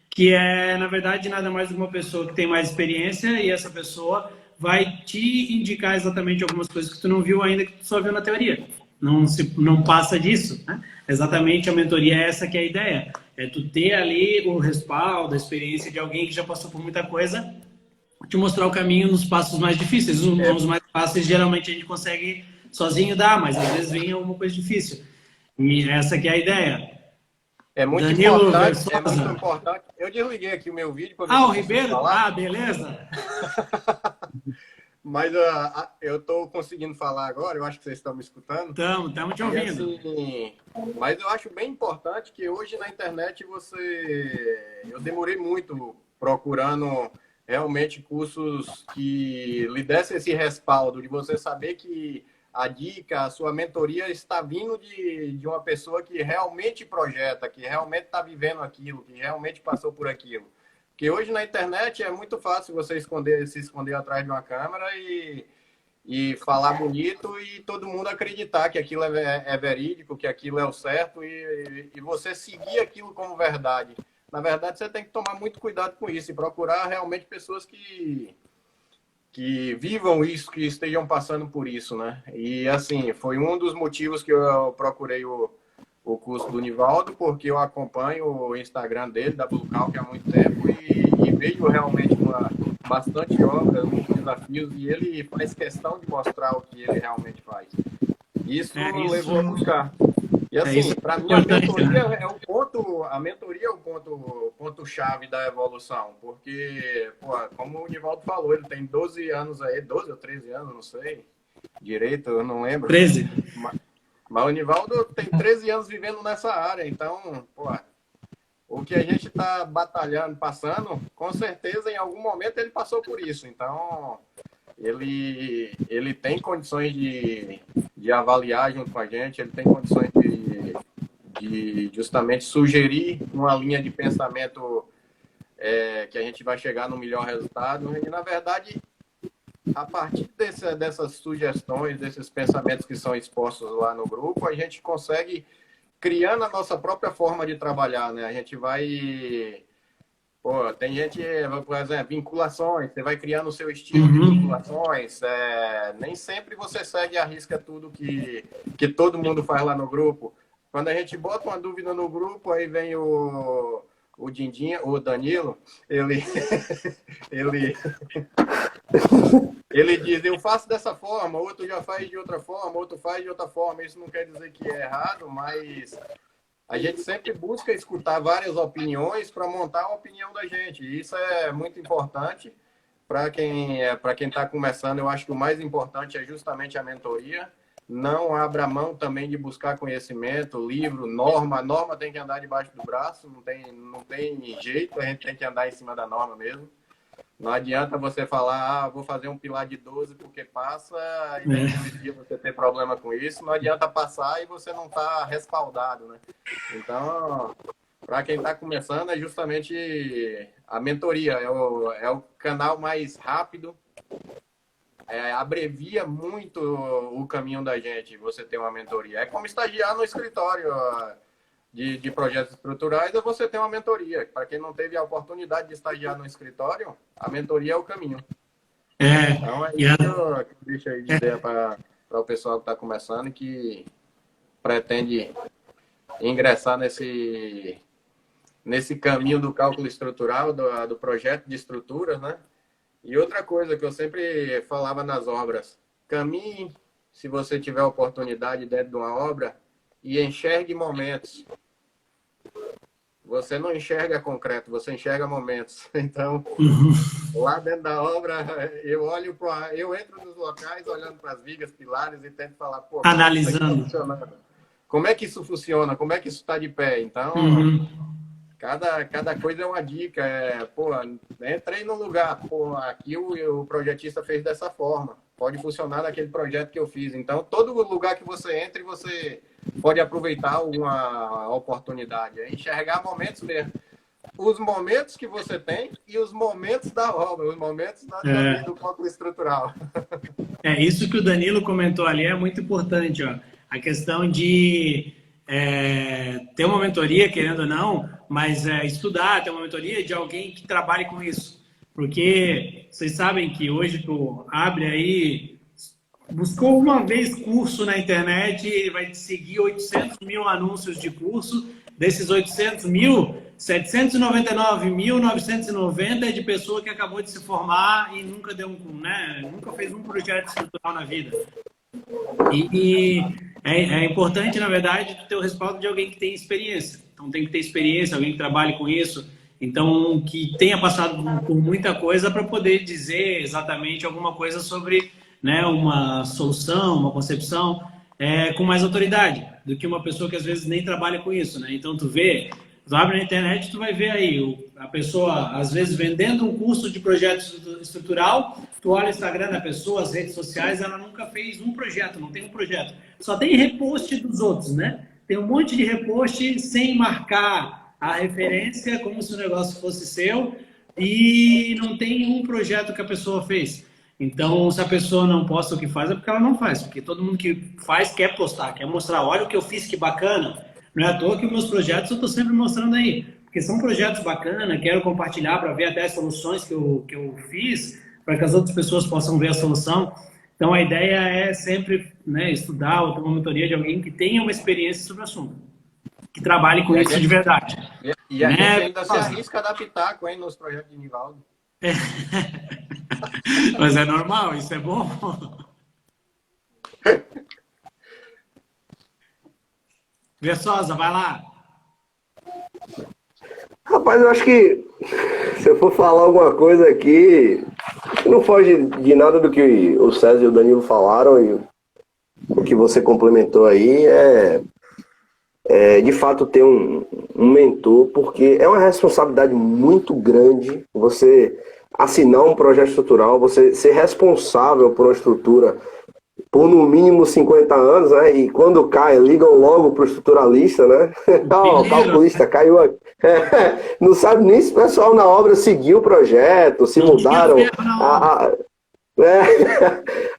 que é, na verdade, nada mais do que uma pessoa que tem mais experiência e essa pessoa vai te indicar exatamente algumas coisas que tu não viu ainda, que tu só viu na teoria. Não passa disso, né? Exatamente, a mentoria é essa que é a ideia. É tu ter ali o respaldo, a experiência de alguém que já passou por muita coisa, te mostrar o caminho nos passos mais difíceis. Os mais fáceis, geralmente, a gente consegue sozinho dar, mas às vezes vem alguma coisa difícil. E essa que é a ideia. É muito Danilo importante, Versosa. é muito importante. Eu desliguei aqui o meu vídeo para ver Ah, o se eu consigo Ribeiro? falar. Ah, beleza. Mas eu estou conseguindo falar agora, eu acho que vocês estão me escutando. Estamos te ouvindo. E, assim, mas eu acho bem importante que hoje na internet eu demorei muito procurando realmente cursos que lhe dessem esse respaldo, de você saber que a dica, a sua mentoria está vindo de uma pessoa que realmente projeta, que realmente está vivendo aquilo, que realmente passou por aquilo. Porque hoje na internet é muito fácil você se esconder atrás de uma câmera e falar bonito e todo mundo acreditar que aquilo é verídico, que aquilo é o certo e você seguir aquilo como verdade. Na verdade, você tem que tomar muito cuidado com isso e procurar realmente pessoas que vivam isso, que estejam passando por isso, né? E, assim, foi um dos motivos que eu procurei o curso do Nivaldo, porque eu acompanho o Instagram dele, da Blue Calc, há muito tempo e vejo realmente bastante obra, muitos desafios, e ele faz questão de mostrar o que ele realmente faz. Isso levou a buscar. E assim, para mim, a mentoria é o ponto-chave da evolução, porque, pô, como o Nivaldo falou, ele tem 12 anos aí, 12 ou 13 anos, não sei direito, eu não lembro. 13. Mas o Nivaldo tem 13 anos vivendo nessa área, então, pô, o que a gente está batalhando, passando, com certeza em algum momento ele passou por isso. Então, ele tem condições de avaliar junto com a gente, ele tem condições de justamente sugerir uma linha de pensamento que a gente vai chegar no melhor resultado. E, na verdade, a partir dessas sugestões, desses pensamentos que são expostos lá no grupo, a gente consegue criando a nossa própria forma de trabalhar, né? A gente vai... Pô, tem gente, por exemplo, vinculações, você vai criando o seu estilo de vinculações. Nem sempre você segue à risca tudo que todo mundo faz lá no grupo. Quando a gente bota uma dúvida no grupo, aí vem o Dindinha, o Danilo, ele diz, eu faço dessa forma, outro já faz de outra forma, outro faz de outra forma. Isso não quer dizer que é errado, mas a gente sempre busca escutar várias opiniões para montar a opinião da gente. E isso é muito importante para quem está começando. Eu acho que o mais importante é justamente a mentoria. Não abra mão também de buscar conhecimento, livro, norma. A norma tem que andar debaixo do braço, não tem jeito, a gente tem que andar em cima da norma mesmo. Não adianta você falar, vou fazer um pilar de 12 porque passa, e daqui a dia você tem problema com isso. Não adianta passar e você não está respaldado, né? Então, para quem está começando, é justamente a mentoria. É o canal mais rápido, abrevia muito o caminho da gente, você ter uma mentoria. É como estagiar no escritório de projetos estruturais, é você ter uma mentoria. Para quem não teve a oportunidade de estagiar no escritório, a mentoria é o caminho. Então, isso que eu deixo aí de ideia para o pessoal que está começando e que pretende ingressar nesse caminho do cálculo estrutural, do projeto de estruturas, né? E outra coisa que eu sempre falava nas obras, caminhe, se você tiver oportunidade dentro de uma obra, e enxergue momentos. Você não enxerga concreto, você enxerga momentos. Então, lá dentro da obra, eu entro nos locais olhando para as vigas, pilares e tento falar, pô, analisando. Como é que isso funciona? Como é que isso está de pé? Então, cada coisa é uma dica. Pô, entrei num lugar, pô, aqui o projetista fez dessa forma. Pode funcionar naquele projeto que eu fiz. Então, todo lugar que você entre, você pode aproveitar alguma oportunidade. É enxergar momentos mesmo. Os momentos que você tem e os momentos da obra, os momentos do cálculo estrutural. Isso que o Danilo comentou ali é muito importante, ó. A questão de ter uma mentoria, querendo ou não, mas estudar, ter uma mentoria de alguém que trabalhe com isso. Porque vocês sabem que hoje tu abre aí, buscou uma vez curso na internet, ele vai te seguir 800 mil anúncios de curso, desses 800 mil, 799.990 é de pessoa que acabou de se formar e nunca deu nunca fez um projeto estrutural na vida. E é importante, na verdade, ter o respaldo de alguém que tem experiência. Então tem que ter experiência, alguém que trabalhe com isso. Então, que tenha passado por muita coisa para poder dizer exatamente alguma coisa sobre uma solução, uma concepção com mais autoridade do que uma pessoa que às vezes nem trabalha com isso, né? Então, tu abre na internet, tu vai ver aí a pessoa, às vezes, vendendo um curso de projeto estrutural, tu olha o Instagram da pessoa, as redes sociais, ela nunca fez um projeto, não tem um projeto. Só tem repost dos outros, né? Tem um monte de repost sem marcar a referência, como se o negócio fosse seu, e não tem um projeto que a pessoa fez. Então, se a pessoa não posta o que faz, é porque ela não faz. Porque todo mundo que faz quer postar, quer mostrar. Olha o que eu fiz, que bacana. Não é à toa que os meus projetos eu estou sempre mostrando aí. Porque são projetos bacanas, quero compartilhar para ver até as soluções que eu fiz, para que as outras pessoas possam ver a solução. Então, a ideia é sempre estudar ou ter uma mentoria de alguém que tenha uma experiência sobre o assunto. Que trabalhe com isso de verdade. E a gente ainda se arrisca a dar pitaco nos projetos de Nivaldo. Mas é normal, isso é bom. Versosa, vai lá. Rapaz, eu acho que se eu for falar alguma coisa aqui, não foge de nada do que o César e o Danilo falaram, e o que você complementou aí de fato ter um mentor, porque é uma responsabilidade muito grande você assinar um projeto estrutural, você ser responsável por uma estrutura por no mínimo 50 anos, né? E quando cai, ligam logo pro estruturalista, né? O calculista caiu aqui. Não sabe nem se o pessoal na obra seguiu o projeto, se mudaram.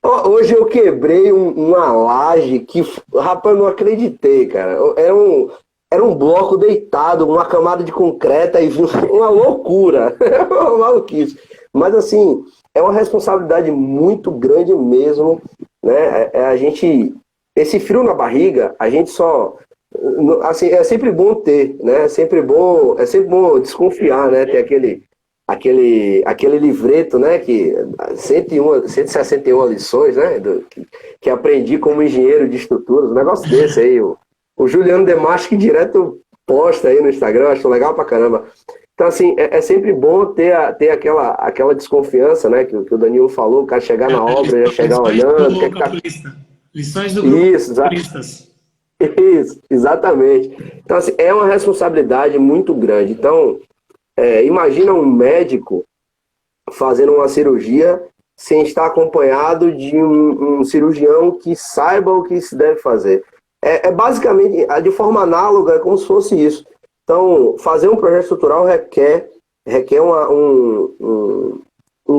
Hoje eu quebrei uma laje que, rapaz, eu não acreditei, cara. Era um bloco deitado, uma camada de concreto e uma loucura, uma maluquice. Mas assim, é uma responsabilidade muito grande mesmo, né? Esse frio na barriga, a gente só, assim, é sempre bom ter, né? É sempre bom desconfiar, né? Tem aquele livreto, né? Que 161 lições, né? Que aprendi como engenheiro de estruturas, um negócio desse aí, o Juliano Demarchi que direto posta aí no Instagram, acho legal pra caramba. Então, assim, é sempre bom ter aquela desconfiança, né? Que o Danilo falou, o cara chegar na obra, já chegar olhando. Lições do grupo calculistas. Isso, exatamente. Então, assim, é uma responsabilidade muito grande. Então, imagina um médico fazendo uma cirurgia sem estar acompanhado de um cirurgião que saiba o que se deve fazer. Basicamente, de forma análoga, é como se fosse isso. Então, fazer um projeto estrutural requer um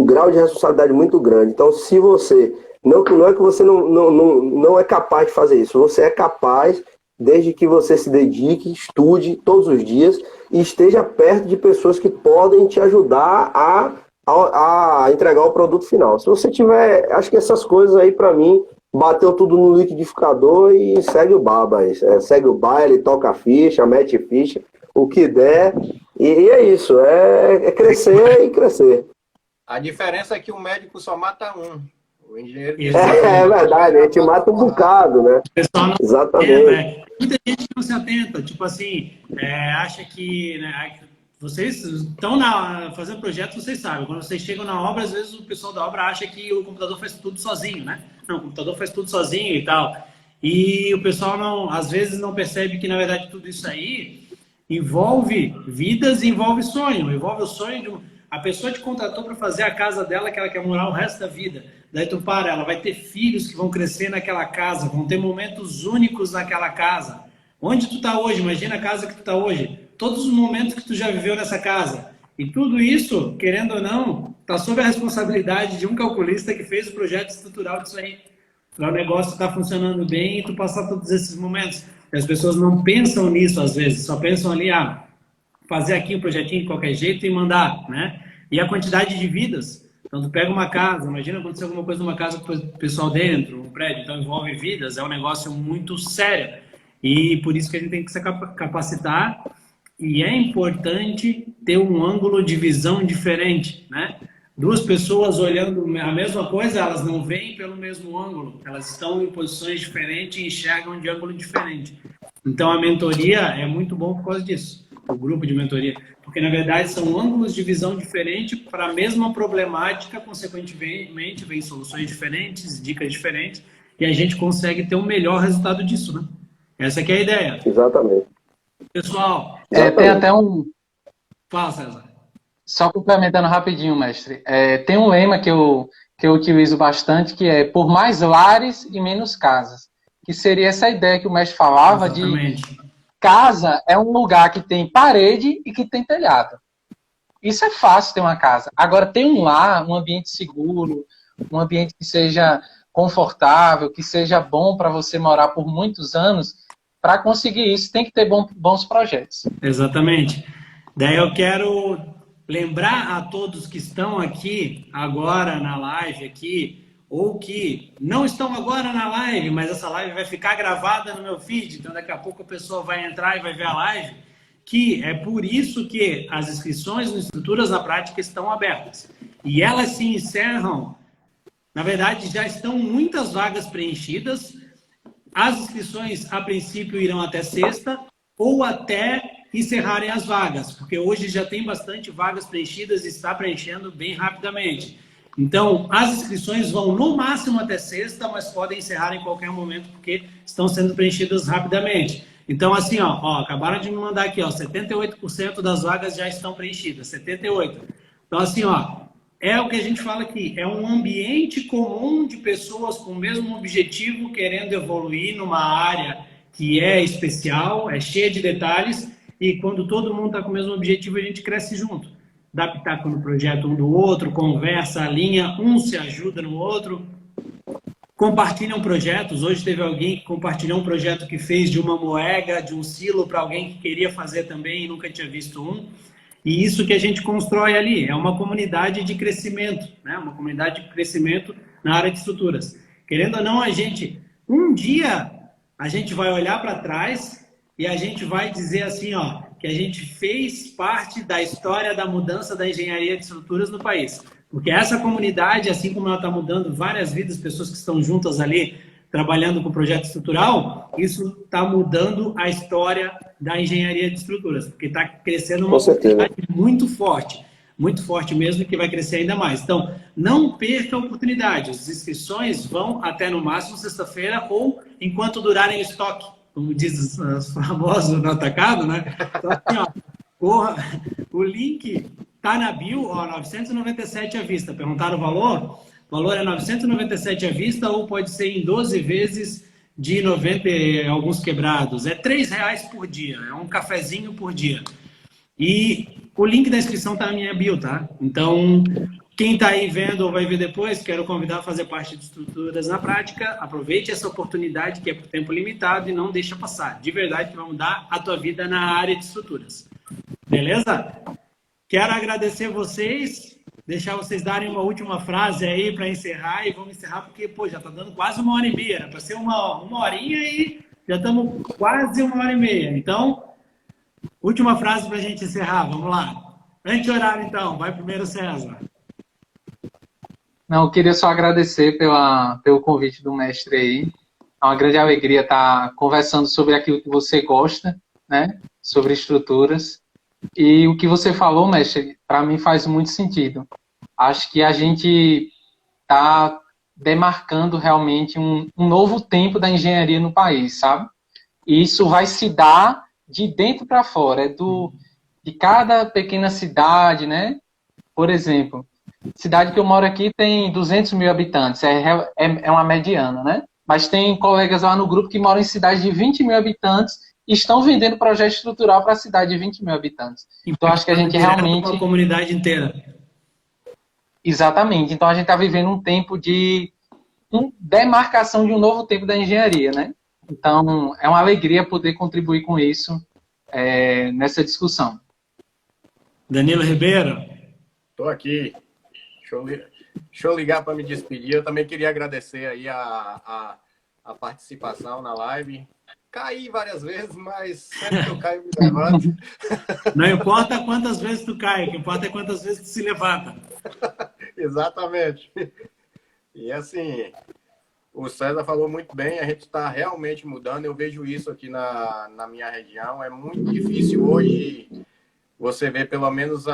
grau de responsabilidade muito grande. Então, se você... Não é que você não é capaz de fazer isso. Você é capaz, desde que você se dedique, estude todos os dias e esteja perto de pessoas que podem te ajudar a entregar o produto final. Se você tiver... Acho que essas coisas aí, para mim, bateu tudo no liquidificador e segue o baba. Segue o baile, toca a ficha, mete ficha, o que der. E é isso. É crescer e crescer. A diferença é que o médico só mata um. O engenheiro... É verdade, a gente mata um bocado, né? Exatamente. Muita gente não se atenta. Tipo assim, acha que... Vocês estão fazendo projeto, vocês sabem. Quando vocês chegam na obra, às vezes o pessoal da obra acha que o computador faz tudo sozinho, né? Não, o computador faz tudo sozinho e tal. E o pessoal, às vezes, não percebe que, na verdade, tudo isso aí envolve vidas e envolve sonho. Envolve o sonho de... A pessoa te contratou para fazer a casa dela que ela quer morar o resto da vida. Daí tu para, ela vai ter filhos que vão crescer naquela casa, vão ter momentos únicos naquela casa. Onde tu tá hoje? Imagina a casa que tu tá hoje. Todos os momentos que tu já viveu nessa casa. E tudo isso, querendo ou não, tá sob a responsabilidade de um calculista que fez o projeto estrutural disso aí. Para o negócio estar funcionando bem e tu passar todos esses momentos. As pessoas não pensam nisso às vezes, só pensam ali, fazer aqui um projetinho de qualquer jeito e mandar, né? E a quantidade de vidas. Então, tu pega uma casa, imagina acontecer alguma coisa numa casa com o pessoal dentro, um prédio, então envolve vidas, é um negócio muito sério. E por isso que a gente tem que se capacitar e é importante ter um ângulo de visão diferente, né? Duas pessoas olhando a mesma coisa, elas não veem pelo mesmo ângulo, elas estão em posições diferentes e enxergam de ângulo diferente. Então, a mentoria é muito bom por causa disso, o grupo de mentoria, porque, na verdade, são ângulos de visão diferentes para a mesma problemática, consequentemente, vem soluções diferentes, dicas diferentes, e a gente consegue ter um melhor resultado disso, né? Essa que é a ideia. Exatamente. Pessoal... tem até um... Fala, César. Só complementando rapidinho, mestre. Tem um lema que eu utilizo bastante, que é por mais lares e menos casas. Que seria essa ideia que o mestre falava. Exatamente. De casa é um lugar que tem parede e que tem telhado. Isso é fácil ter uma casa. Agora, ter um lar, um ambiente seguro, um ambiente que seja confortável, que seja bom para você morar por muitos anos, para conseguir isso tem que ter bons projetos. Exatamente. Daí eu quero lembrar a todos que estão aqui agora na live aqui, ou que não estão agora na live, mas essa live vai ficar gravada no meu feed, então daqui a pouco a pessoa vai entrar e vai ver a live, que é por isso que as inscrições no Estruturas na Prática estão abertas. E elas se encerram, na verdade já estão muitas vagas preenchidas, as inscrições a princípio irão até sexta, ou até encerrarem as vagas, porque hoje já tem bastante vagas preenchidas e está preenchendo bem rapidamente. Então, as inscrições vão no máximo até sexta, mas podem encerrar em qualquer momento, porque estão sendo preenchidas rapidamente. Então, assim, acabaram de me mandar aqui, 78% das vagas já estão preenchidas, 78%. Então, assim, é o que a gente fala aqui, é um ambiente comum de pessoas com o mesmo objetivo, querendo evoluir numa área que é especial, é cheia de detalhes, e quando todo mundo está com o mesmo objetivo, a gente cresce junto. Dá pitaco no projeto um do outro, conversa, alinha, um se ajuda no outro, compartilham projetos. Hoje teve alguém que compartilhou um projeto que fez de uma moega, de um silo, para alguém que queria fazer também e nunca tinha visto um. E isso que a gente constrói ali, é uma comunidade de crescimento, né? Uma comunidade de crescimento na área de estruturas. Querendo ou não, um dia, a gente vai olhar para trás e a gente vai dizer assim, que a gente fez parte da história da mudança da engenharia de estruturas no país. Porque essa comunidade, assim como ela está mudando várias vidas, pessoas que estão juntas ali, trabalhando com o projeto estrutural, isso está mudando a história da engenharia de estruturas, porque está crescendo uma comunidade muito forte mesmo, que vai crescer ainda mais. Então, não perca a oportunidade. As inscrições vão até no máximo sexta-feira ou enquanto durarem o estoque, como diz os famosos no atacado, né? Então, assim, o link está na bio, 997 à vista. Perguntaram o valor? O valor é 997 à vista ou pode ser em 12 vezes de 90 e alguns quebrados. É R$3 por dia, é um cafezinho por dia. E o link da inscrição está na minha bio, tá? Então, quem está aí vendo ou vai ver depois, quero convidar a fazer parte de Estruturas na Prática. Aproveite essa oportunidade que é por tempo limitado e não deixa passar. De verdade que vai mudar a tua vida na área de estruturas. Beleza? Quero agradecer vocês, deixar vocês darem uma última frase aí para encerrar e vamos encerrar porque, já está dando quase 1h30. Era para ser uma horinha e já estamos quase 1h30. Então, última frase para a gente encerrar. Vamos lá. Anti-horário, então. Vai primeiro, César. Não, eu queria só agradecer pelo convite do mestre aí. É uma grande alegria estar conversando sobre aquilo que você gosta, né? Sobre estruturas. E o que você falou, mestre, para mim faz muito sentido. Acho que a gente está demarcando realmente um novo tempo da engenharia no país, sabe? E isso vai se dar de dentro para fora. De cada pequena cidade, né? Por exemplo, cidade que eu moro aqui tem 200 mil habitantes, é uma mediana, né? Mas tem colegas lá no grupo que moram em cidades de 20 mil habitantes e estão vendendo projeto estrutural para a cidade de 20 mil habitantes. Então, acho que a gente Direto realmente... com a comunidade inteira. Exatamente. Então, a gente está vivendo um tempo de demarcação de um novo tempo da engenharia, né? Então, é uma alegria poder contribuir com isso nessa discussão. Danilo Ribeiro. Estou aqui. Deixa eu ligar para me despedir. Eu também queria agradecer aí a participação na live. Caí várias vezes, mas sempre que eu caio, me levanto. Não importa quantas vezes tu cai, o que importa é quantas vezes tu se levanta. Exatamente. E assim, o César falou muito bem, a gente está realmente mudando. Eu vejo isso aqui na minha região. É muito difícil hoje você ver, pelo menos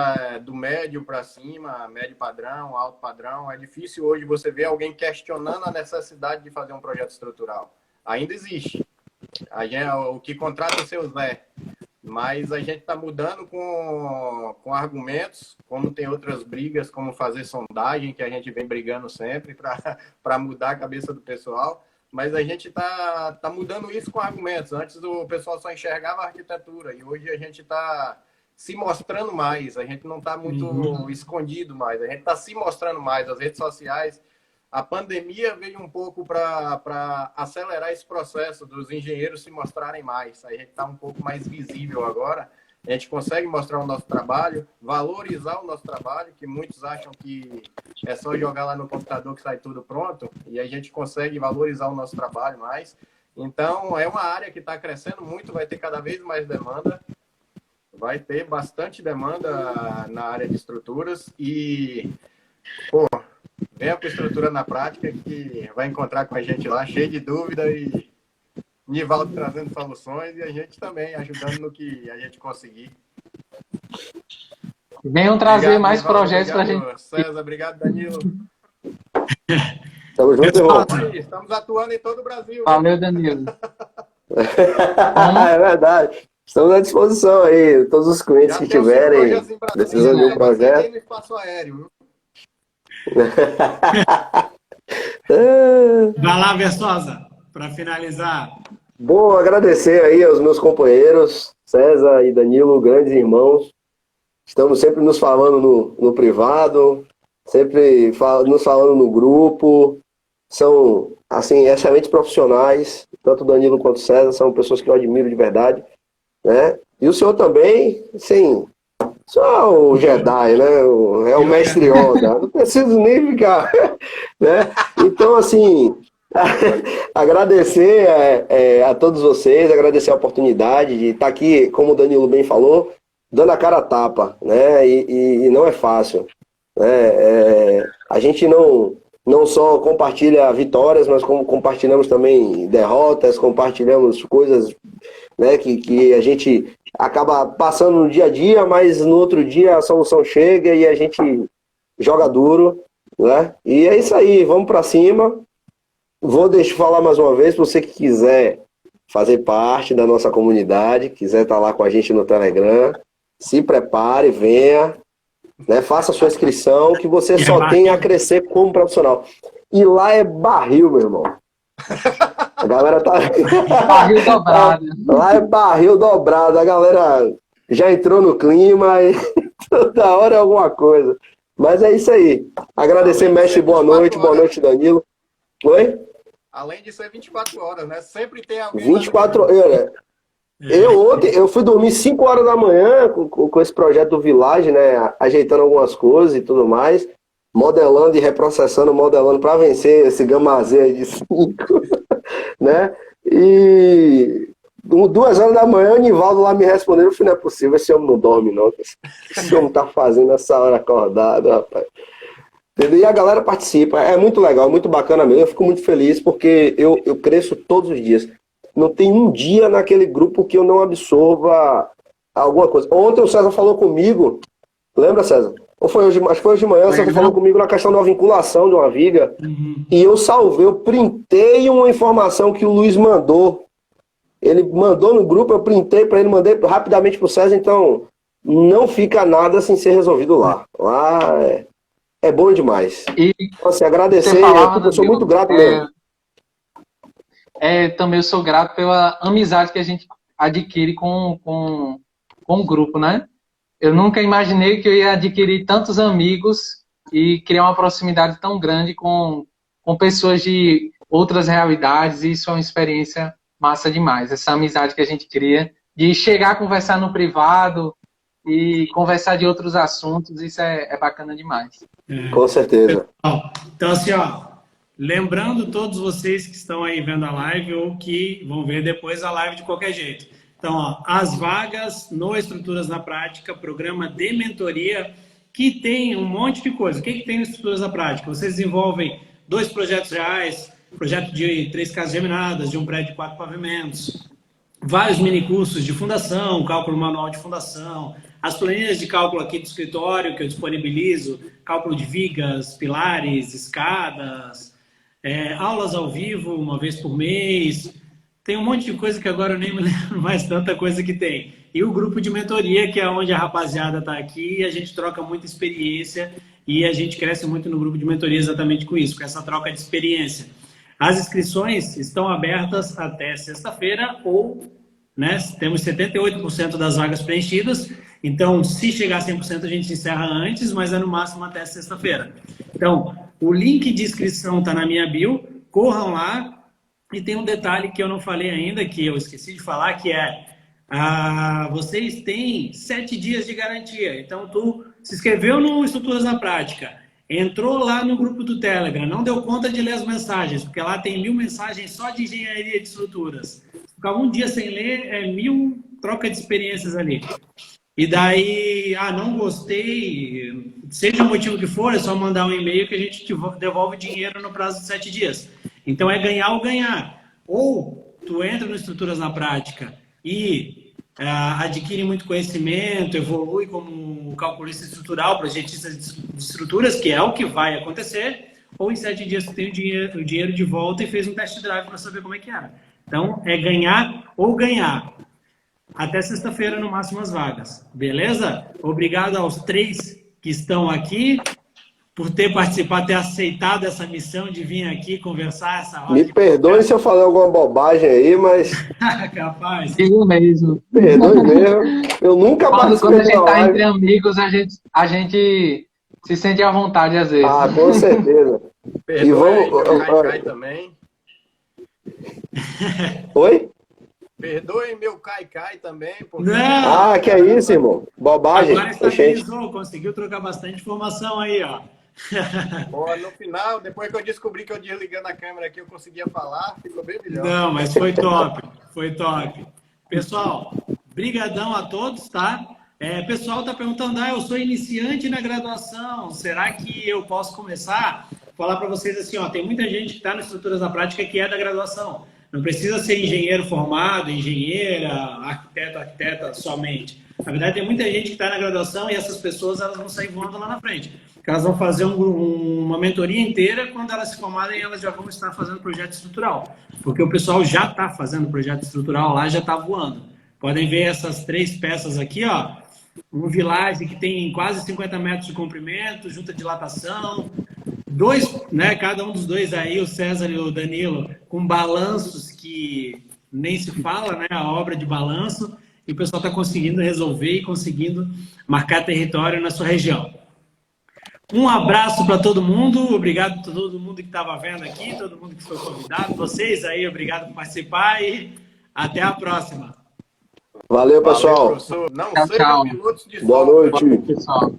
do médio para cima, médio padrão, alto padrão. É difícil hoje você ver alguém questionando a necessidade de fazer um projeto estrutural. Ainda existe. O que contrata é o seu Zé. Mas a gente está mudando com argumentos, como tem outras brigas, como fazer sondagem, que a gente vem brigando sempre para mudar a cabeça do pessoal. Mas a gente tá mudando isso com argumentos. Antes o pessoal só enxergava a arquitetura e hoje a gente está se mostrando mais. A gente não está muito escondido mais. A gente está se mostrando mais. As redes sociais... A pandemia veio um pouco para acelerar esse processo dos engenheiros se mostrarem mais. A gente está um pouco mais visível agora. A gente consegue mostrar o nosso trabalho, valorizar o nosso trabalho, que muitos acham que é só jogar lá no computador que sai tudo pronto, e a gente consegue valorizar o nosso trabalho mais. Então, é uma área que está crescendo muito, vai ter cada vez mais demanda, vai ter bastante demanda na área de estruturas e, pô, venha com estrutura na prática que vai encontrar com a gente lá, cheio de dúvida e Nivaldo trazendo soluções e a gente também ajudando no que a gente conseguir. Venham trazer obrigado, mais Nivaldo, projetos para a gente. César, obrigado, Danilo. Tamo junto, irmão. Estamos atuando em todo o Brasil. Valeu, Danilo. É verdade. Estamos à disposição aí. Todos os clientes que tiverem precisando de um projeto. No espaço aéreo, viu? Vai lá, Versosa, para finalizar. Bom, agradecer aí aos meus companheiros, César e Danilo, grandes irmãos. Estamos sempre nos falando no privado, sempre nos falando no grupo. São, assim, excelentes profissionais, tanto o Danilo quanto o César, são pessoas que eu admiro de verdade, né? E o senhor também, sim, só o Jedi, né? É o mestre Yoda. Não preciso nem ficar, né? Então, assim, agradecer a todos vocês, agradecer a oportunidade de estar aqui, como o Danilo bem falou, dando a cara a tapa, né? E não é fácil, né? A gente não só compartilha vitórias, mas como compartilhamos também derrotas, compartilhamos coisas, né, que a gente acaba passando no dia a dia, mas no outro dia a solução chega e a gente joga duro, né? E é isso aí, vamos para cima. Vou falar mais uma vez, você que quiser fazer parte da nossa comunidade, quiser estar lá com a gente no Telegram, se prepare, venha, né? Faça a sua inscrição, que você só tem a crescer como profissional. E lá é barril, meu irmão. A galera tá... Barril dobrado. Lá é barril dobrado. A galera já entrou no clima e toda hora é alguma coisa. Mas é isso aí. Agradecer, mestre, boa noite, Danilo. Oi? Além de ser 24 horas, né? Sempre tem alguém... 24 horas. Ontem, eu fui dormir 5 horas da manhã com esse projeto do Village, né? Ajeitando algumas coisas e tudo mais. Modelando e reprocessando, modelando para vencer esse Gama Z aí de 5, né? E 2 horas da manhã, o Nivaldo lá me respondendo, eu falei, não é possível, esse homem não dorme não, o que esse homem tá fazendo essa hora acordado, rapaz. Entendeu? E a galera participa, é muito legal, muito bacana mesmo, eu fico muito feliz porque eu cresço todos os dias. Não tem um dia naquele grupo que eu não absorva alguma coisa. Ontem o César falou comigo, lembra, César? Ou foi hoje? Acho que foi hoje de manhã, você falou comigo na questão da vinculação de uma viga. E eu salvei, eu printei uma informação que o Luiz mandou. Ele mandou no grupo, eu printei para ele, mandei rapidamente pro César, então não fica nada sem ser resolvido lá. Lá é bom demais. E Então, assim, agradecer, você falava, eu sou muito grato mesmo. Também eu sou grato pela amizade que a gente adquire com o grupo, né? Eu nunca imaginei que eu ia adquirir tantos amigos e criar uma proximidade tão grande com pessoas de outras realidades, e isso é uma experiência massa demais. Essa amizade que a gente cria, de chegar a conversar no privado e conversar de outros assuntos, isso é bacana demais. Com certeza. Então, assim, ó, lembrando todos vocês que estão aí vendo a live ou que vão ver depois a live de qualquer jeito. Então, ó, as vagas no Estruturas na Prática, programa de mentoria, que tem um monte de coisa. O que tem no Estruturas na Prática? Vocês desenvolvem 2 projetos reais, projeto de 3 casas geminadas, de um prédio de 4 pavimentos, vários minicursos de fundação, cálculo manual de fundação, as planilhas de cálculo aqui do escritório que eu disponibilizo, cálculo de vigas, pilares, escadas, aulas ao vivo uma vez por mês. Tem um monte de coisa que agora eu nem me lembro mais tanta coisa que tem. E o grupo de mentoria, que é onde a rapaziada está aqui, e a gente troca muita experiência e a gente cresce muito no grupo de mentoria exatamente com isso, com essa troca de experiência. As inscrições estão abertas até sexta-feira ou, né, temos 78% das vagas preenchidas, então se chegar a 100% a gente encerra antes, mas é no máximo até sexta-feira. Então, o link de inscrição está na minha bio, corram lá. E tem um detalhe que eu não falei ainda, que eu esqueci de falar, que vocês têm 7 dias de garantia. Então, tu se inscreveu no Estruturas na Prática, entrou lá no grupo do Telegram, não deu conta de ler as mensagens, porque lá tem 1000 mensagens só de engenharia de estruturas. Ficar um dia sem ler, 1000 troca de experiências ali. E daí, não gostei, seja o motivo que for, é só mandar um e-mail que a gente devolve dinheiro no prazo de 7 dias. Então é ganhar ou ganhar. Ou tu entra no Estruturas na Prática e adquire muito conhecimento, evolui como calculista estrutural, projetista de estruturas, que é o que vai acontecer, ou em 7 dias tu tem o dinheiro de volta e fez um test drive para saber como é que era. Então é ganhar ou ganhar. Até sexta-feira, no máximo, as vagas. Beleza? Obrigado aos 3 que estão aqui por ter participado, ter aceitado essa missão de vir aqui conversar essa hora. Me perdoe se eu falei alguma bobagem aí, mas... Capaz. Digo mesmo. Perdoe mesmo. Eu nunca participei Quando a gente da está live. entre amigos, a gente se sente à vontade às vezes. Com certeza. Perdoe, Cai também. Oi? Perdoe meu Cai também. Porque... Não. Que é isso, irmão? Bobagem. Agora estabilizou, conseguiu trocar bastante informação aí, ó. No final, depois que eu descobri que eu desligando a câmera aqui, eu conseguia falar, ficou bem melhor. Não, mas foi top, foi top. Pessoal, brigadão a todos, tá? Pessoal tá perguntando, eu sou iniciante na graduação, será que eu posso começar? Vou falar para vocês assim, tem muita gente que está no Estruturas na Prática que é da graduação. Não precisa ser engenheiro formado, engenheira, arquiteta somente. Na verdade, tem muita gente que está na graduação e essas pessoas elas vão sair voando lá na frente. Porque elas vão fazer uma mentoria inteira, quando elas se formarem, elas já vão estar fazendo projeto estrutural. Porque o pessoal já está fazendo projeto estrutural lá, já está voando. Podem ver essas 3 peças aqui, ó. Um village que tem quase 50 metros de comprimento, junta dilatação. 2, né? Cada um dos 2 aí, o César e o Danilo, com balanços que nem se fala, né? A obra de balanço. E o pessoal está conseguindo resolver e conseguindo marcar território na sua região. Um abraço para todo mundo, obrigado a todo mundo que estava vendo aqui, todo mundo que foi convidado, vocês aí, obrigado por participar e até a próxima. Valeu, pessoal. Professor. Não Tchau. pilotos de Boa noite. Boa, pessoal.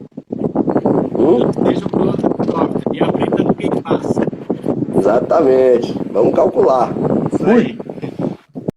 Deixa o piloto do software e aprenda do que passa. Exatamente. Vamos calcular. Isso aí.